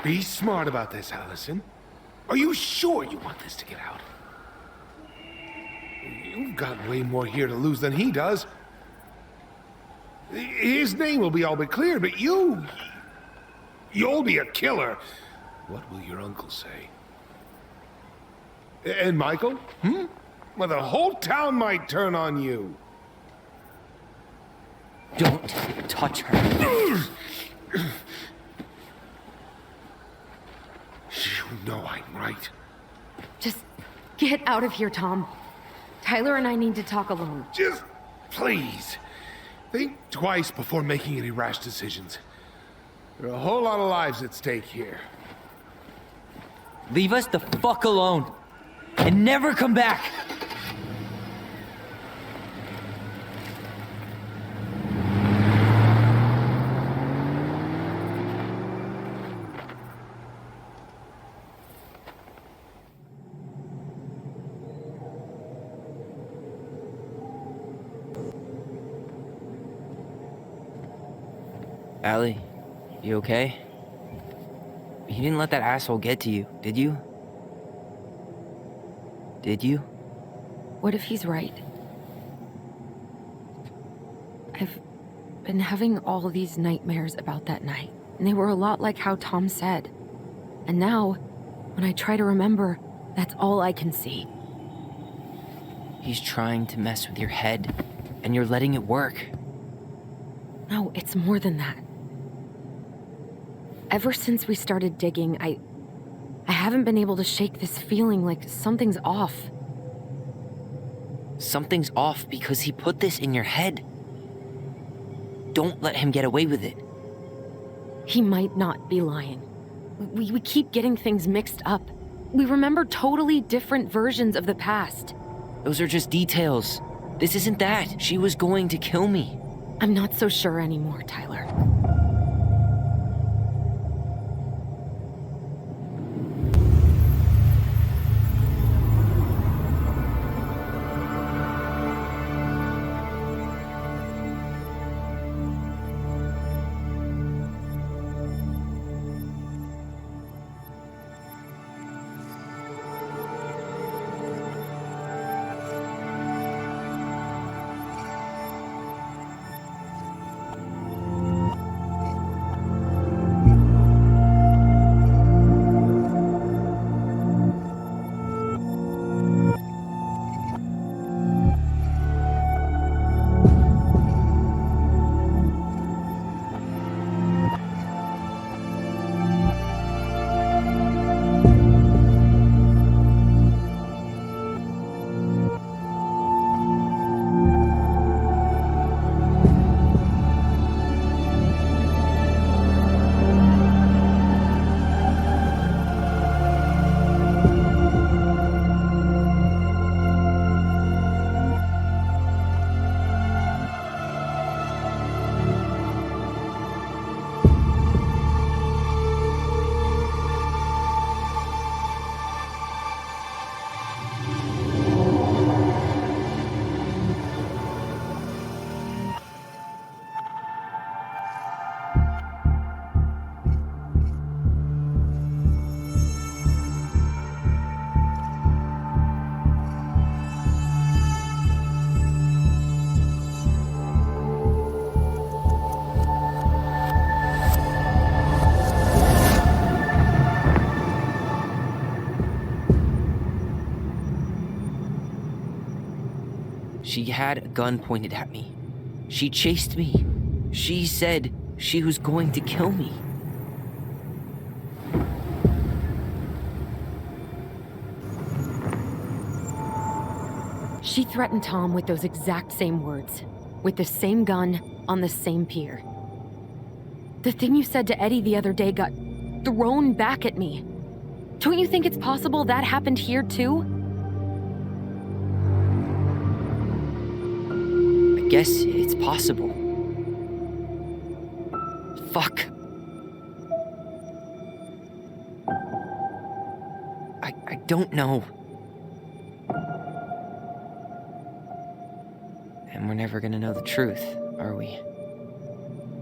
Be smart about this, Allison. Are you sure you want this to get out? You've got way more here to lose than he does. His name will be all but clear, but you'll be a killer. What will your uncle say? And Michael? Well, the whole town might turn on you. Don't touch her. You know I'm right. Just get out of here, Tom. Tyler and I need to talk alone. Just please. Think twice before making any rash decisions. There are a whole lot of lives at stake here. Leave us the fuck alone. And never come back. Allie, you okay? You didn't let that asshole get to you, did you? Did you? What if he's right? I've been having all these nightmares about that night, and they were a lot like how Tom said. And now, when I try to remember, that's all I can see. He's trying to mess with your head, and you're letting it work. No, it's more than that. Ever since we started digging, I haven't been able to shake this feeling like something's off. Something's off because he put this in your head. Don't let him get away with it. He might not be lying. We keep getting things mixed up. We remember totally different versions of the past. Those are just details. This isn't that. She was going to kill me. I'm not so sure anymore, Tyler. She had a gun pointed at me. She chased me. She said she was going to kill me. She threatened Tom with those exact same words, with the same gun, on the same pier. The thing you said to Eddie the other day got thrown back at me. Don't you think it's possible that happened here too? I guess it's possible. Fuck. I don't know. And we're never gonna know the truth, are we?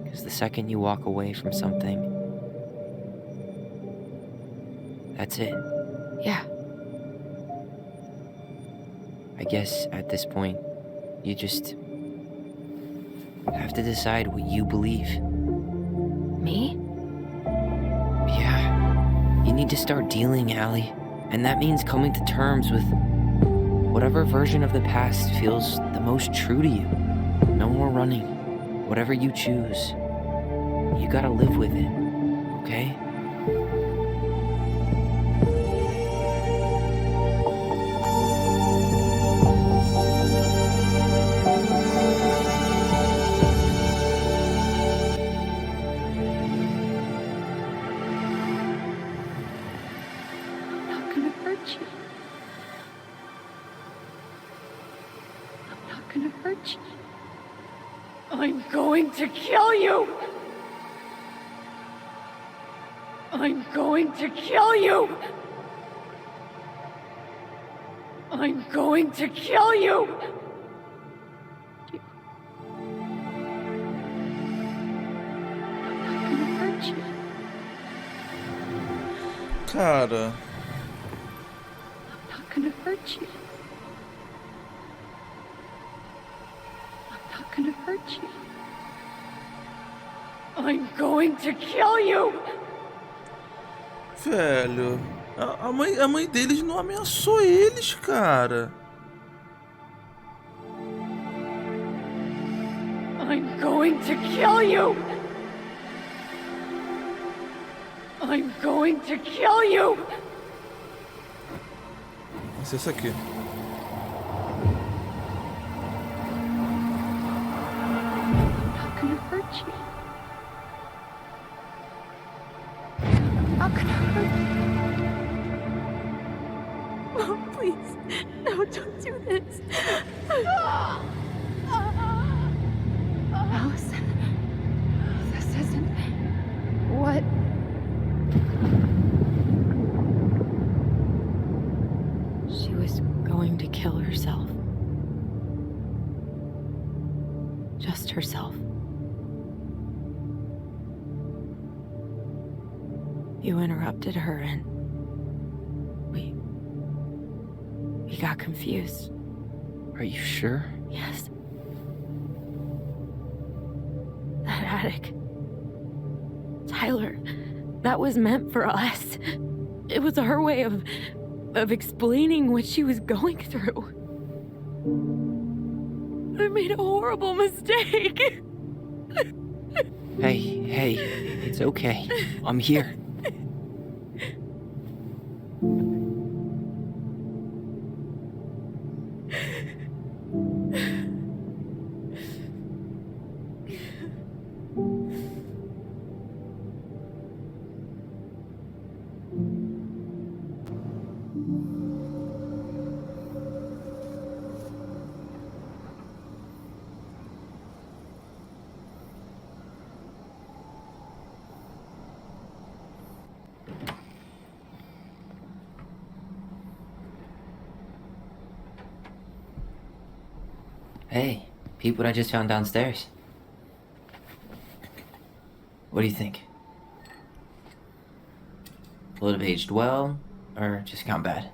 Because the second you walk away from something, that's it. Yeah. I guess at this point, you just have to decide what you believe. Me? Yeah. You need to start dealing, Allie. And that means coming to terms with whatever version of the past feels the most true to you. No more running. Whatever you choose, you gotta live with it, okay? I'm not gonna hurt you. I'm not gonna hurt you. I'm going to kill you! I'm going to kill you! I'm going to kill you! I'm not gonna hurt you. Cara, I'm not gonna hurt you. I'm not gonna hurt you. I'm going to kill you! velho, a mãe deles não ameaçou eles, cara. I'm going to kill you! I'm going to kill you! Vai ser isso aqui. I'm not gonna hurt you. I'm not gonna hurt you. Oh, please. No, don't do this. Allison, this isn't what... She was going to kill herself. Just herself. You interrupted her and we got confused. Are you sure? Yes. That attic. Tyler, that was meant for us. It was her way of explaining what she was going through. I made a horrible mistake. Hey, it's okay. I'm here. Hey, peep what I just found downstairs. What do you think? Will it have aged well, or just gone bad?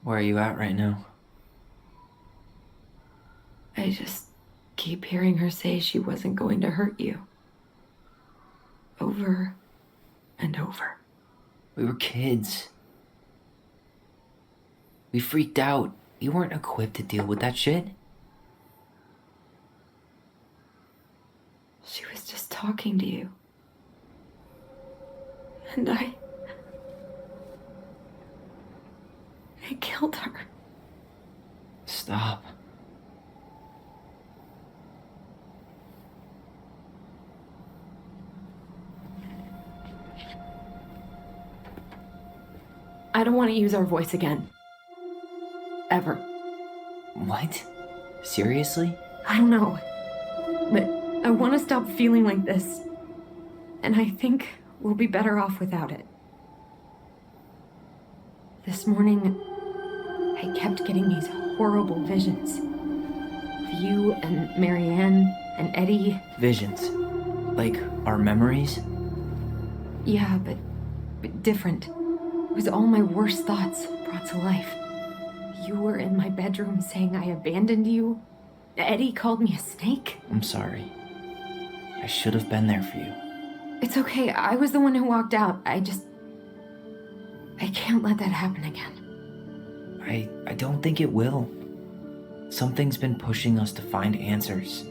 Where are you at right now? I just keep hearing her say she wasn't going to hurt you. over and over. We were kids. We freaked out. You weren't equipped to deal with that shit. She was just talking to you. And I killed her. Stop. I don't want to use our voice again. Ever. What? Seriously? I don't know. But I want to stop feeling like this. And I think we'll be better off without it. This morning, I kept getting these horrible visions. Of you and Marianne and Eddie. Visions. Like our memories? Yeah, but different. It was all my worst thoughts brought to life. You were in my bedroom saying I abandoned you. Eddie called me a snake. I'm sorry. I should have been there for you. It's okay. I was the one who walked out. I can't let that happen again. I don't think it will. Something's been pushing us to find answers.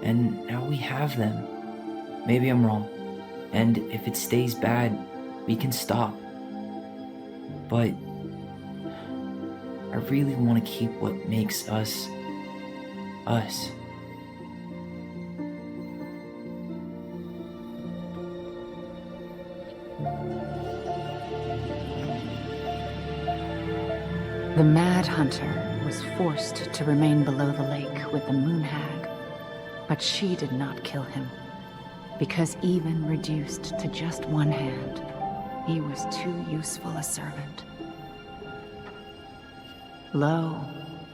And now we have them. Maybe I'm wrong. And if it stays bad, we can stop. But I really want to keep what makes us, us. The Mad Hunter was forced to remain below the lake with the Moon Hag, but she did not kill him, because even reduced to just one hand, he was too useful a servant. Lo,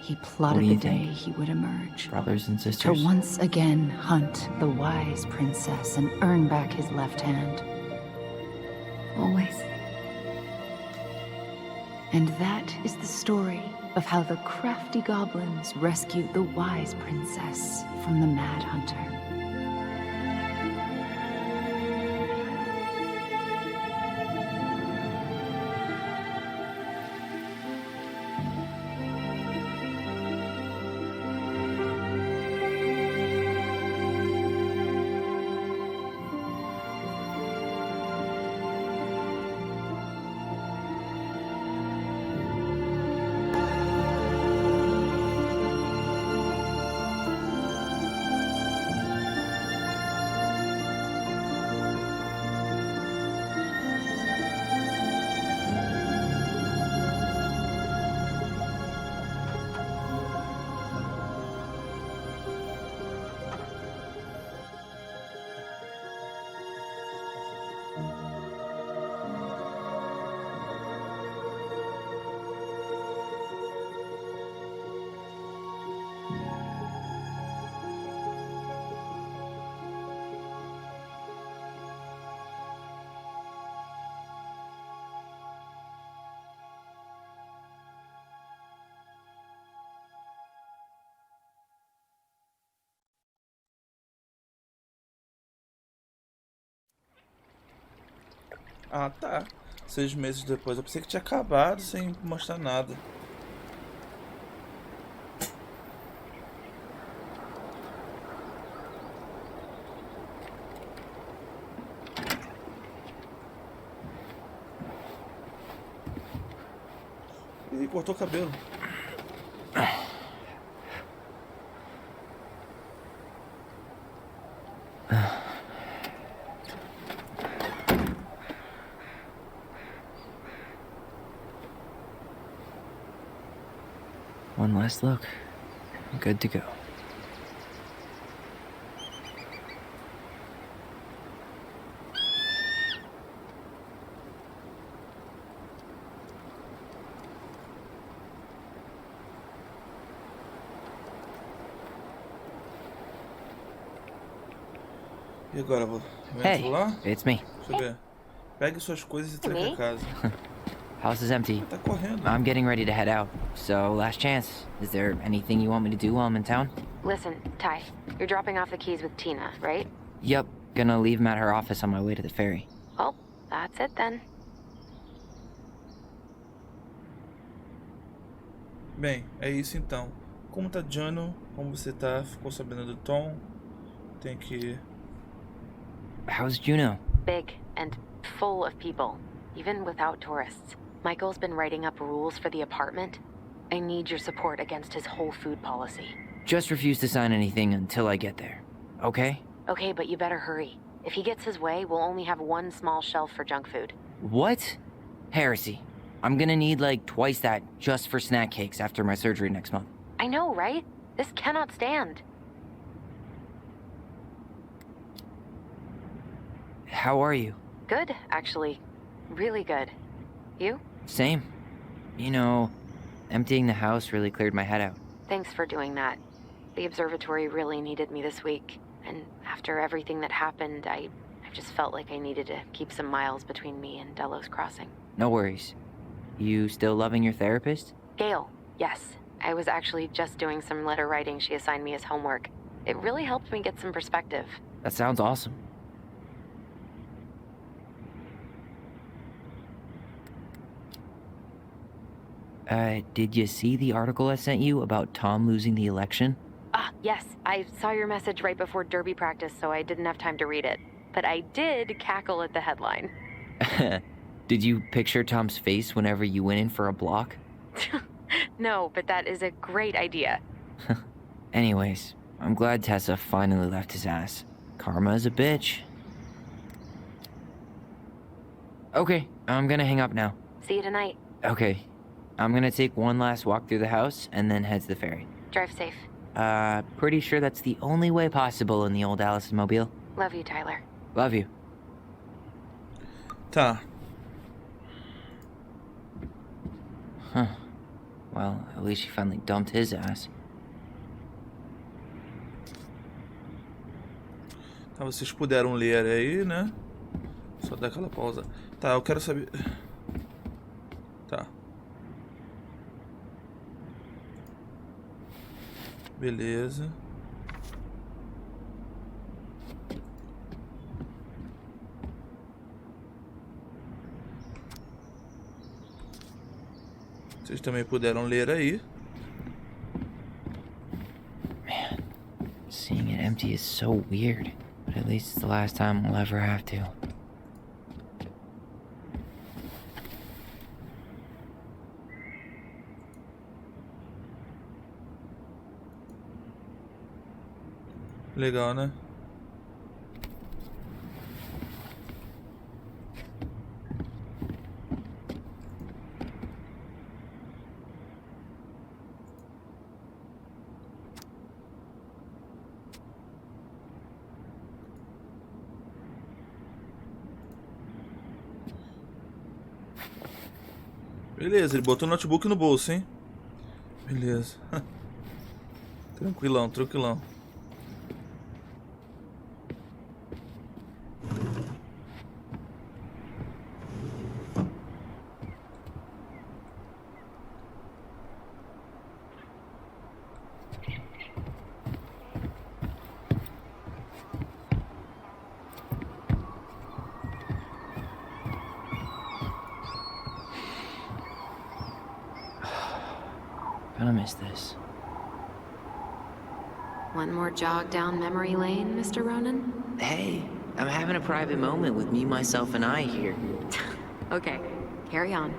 he plotted the day he would emerge, Brothers and to sisters? once again hunt the wise princess and earn back his left hand. Always. And that is the story of how the crafty goblins rescued the wise princess from the Mad Hunter. Ah, tá. 6 meses depois. Eu pensei que tinha acabado sem mostrar nada. Ih, cortou o cabelo. One last look. Good to go. E agora? Eu entro Hey, lá? it's me. Deixa eu ver. Pegue suas coisas e tranque a casa. House is empty. Tá correndo. I'm getting ready to head out. So, last chance. Is there anything you want me to do while I'm in town? Listen, Ty, you're dropping off the keys with Tina, right? Yep. Gonna leave him at her office on my way to the ferry. Well, that's it then. Bem, é isso então. Como tá, Juno? Como você tá? Ficou sabendo do Tom? Tem que... How's Juno? Big and full of people, even without tourists. Michael's been writing up rules for the apartment. I need your support against his whole food policy. Just refuse to sign anything until I get there, okay? Okay, but you better hurry. If he gets his way, we'll only have one small shelf for junk food. What? Heresy. I'm gonna need like twice that just for snack cakes after my surgery next month. I know, right? This cannot stand. How are you? Good, actually. Really good. You? Same. You know, emptying the house really cleared my head out. Thanks for doing that. The observatory really needed me this week. And after everything that happened, I just felt like I needed to keep some miles between me and Delos Crossing. No worries. You still loving your therapist? Gail, yes. I was actually just doing some letter writing she assigned me as homework. It really helped me get some perspective. That sounds awesome. Did you see the article I sent you about Tom losing the election? Ah, yes. I saw your message right before derby practice, so I didn't have time to read it. But I did cackle at the headline. Did you picture Tom's face whenever you went in for a block? No, but that is a great idea. Anyways, I'm glad Tessa finally left his ass. Karma is a bitch. Okay, I'm gonna hang up now. See you tonight. Okay, I'm gonna take one last walk through the house and then head to the ferry. Drive safe. Pretty sure that's the only way possible in the old Allison mobile. Love you, Tyler. Love you. Tá. Huh. Well, at least she finally dumped his ass. Tá, vocês puderam ler aí, né? Só dar aquela pausa. Tá, eu quero saber... Tá. Beleza. Vocês também puderam ler aí. Man, seeing it empty is so weird. But at least it's the last time we'll ever have to. Legal, né? Beleza, ele botou o notebook no bolso, hein? Beleza. Tranquilão, tranquilão. Gonna miss this. One more jog down memory lane, Mr. Ronan? Hey, I'm having a private moment with me, myself, and I here. Okay, carry on.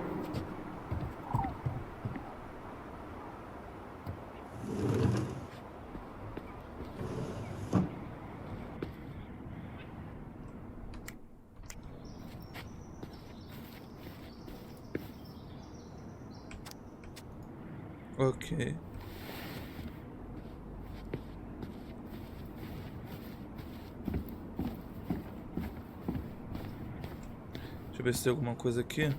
Ok. Deixa eu ver se tem alguma coisa aqui.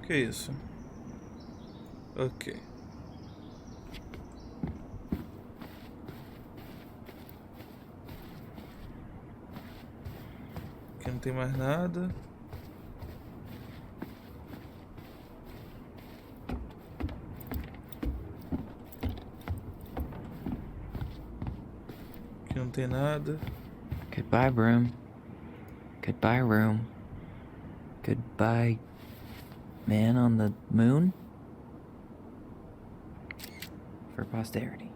Que isso? Ok. Aqui não tem mais nada. Aqui não tem nada. Goodbye, room. Goodbye, room. Goodbye, man on the moon. For posterity.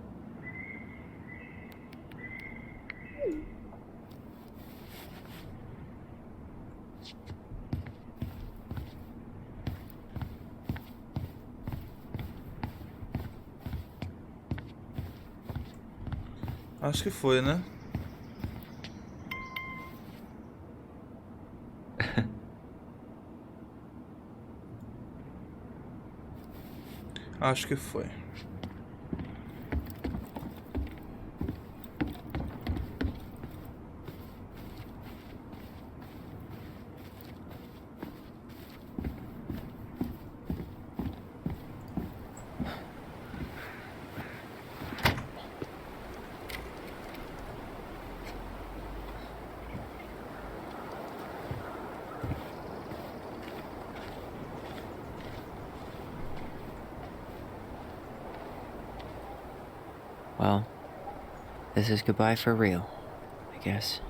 Acho que foi, né? Acho que foi. Well, this is goodbye for real, I guess.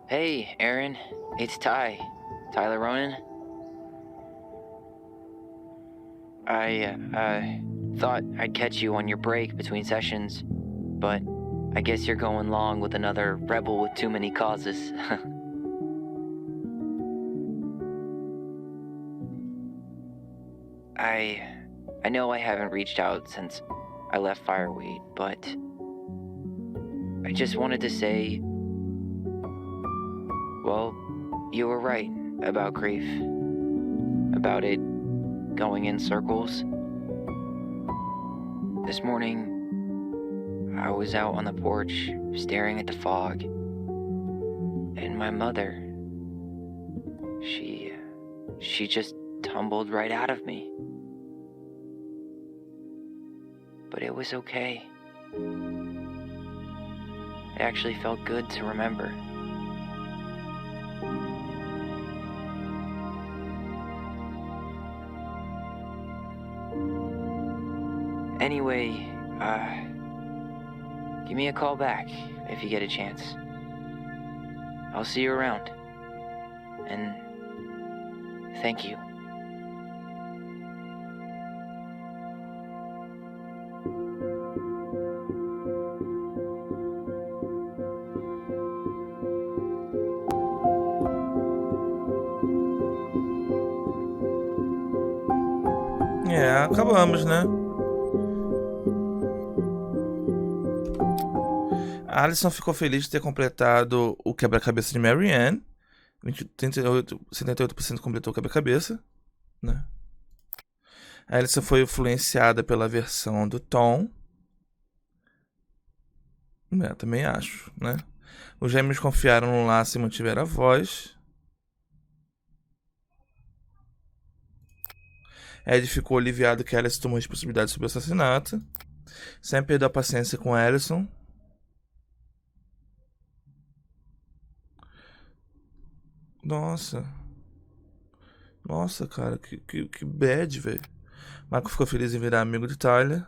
Hey, Aaron. It's Ty. Tyler Ronan. I thought I'd catch you on your break between sessions, but I guess you're going long with another rebel with too many causes. I know I haven't reached out since I left Fireweed, but I just wanted to say, well, you were right about grief, about it going in circles. This morning, I was out on the porch staring at the fog, and my mother, she just tumbled right out of me. But it was okay. It actually felt good to remember. Anyway, give me a call back if you get a chance. I'll see you around. And thank you. É, acabamos, né? A Alison ficou feliz de ter completado o quebra-cabeça de Mary Ann. 78% completou o quebra-cabeça, né? A Alison foi influenciada pela versão do Tom. Também acho, né? Os gêmeos confiaram no laço e mantiveram a voz. Ed ficou aliviado que Alison tomou responsabilidade sobre o assassinato. Sam perdeu a paciência com Alison. Nossa. Nossa, cara, que bad, velho. Marco ficou feliz em virar amigo de Tyler.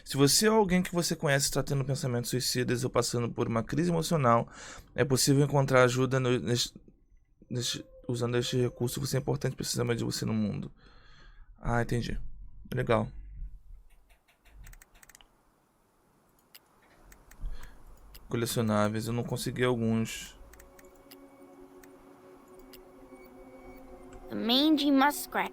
Se você ou alguém que você conhece está tendo pensamentos suicidas ou passando por uma crise emocional, é possível encontrar ajuda usando este recurso. Você é importante, precisa mais de você no mundo. Ah, entendi. Legal. Colecionáveis, eu não consegui alguns. The mangy muskrat.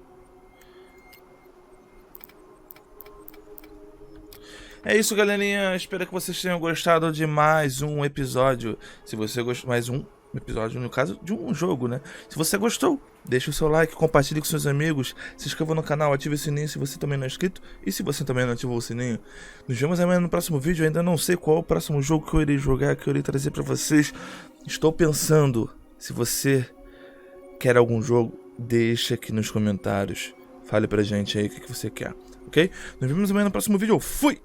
É isso, galerinha. Espero que vocês tenham gostado de mais um episódio. Se você gostou, mais um episódio, no caso, de um jogo, né? Se você gostou, deixa o seu like, compartilhe com seus amigos, se inscreva no canal, ative o sininho se você também não é inscrito. E se você também não ativou o sininho, nos vemos amanhã no próximo vídeo. Eu ainda não sei qual é o próximo jogo que eu irei jogar, que eu irei trazer pra vocês. Estou pensando. Se você quer algum jogo, deixa aqui nos comentários. Fale pra gente aí o que você quer, ok? Nos vemos amanhã no próximo vídeo. Fui!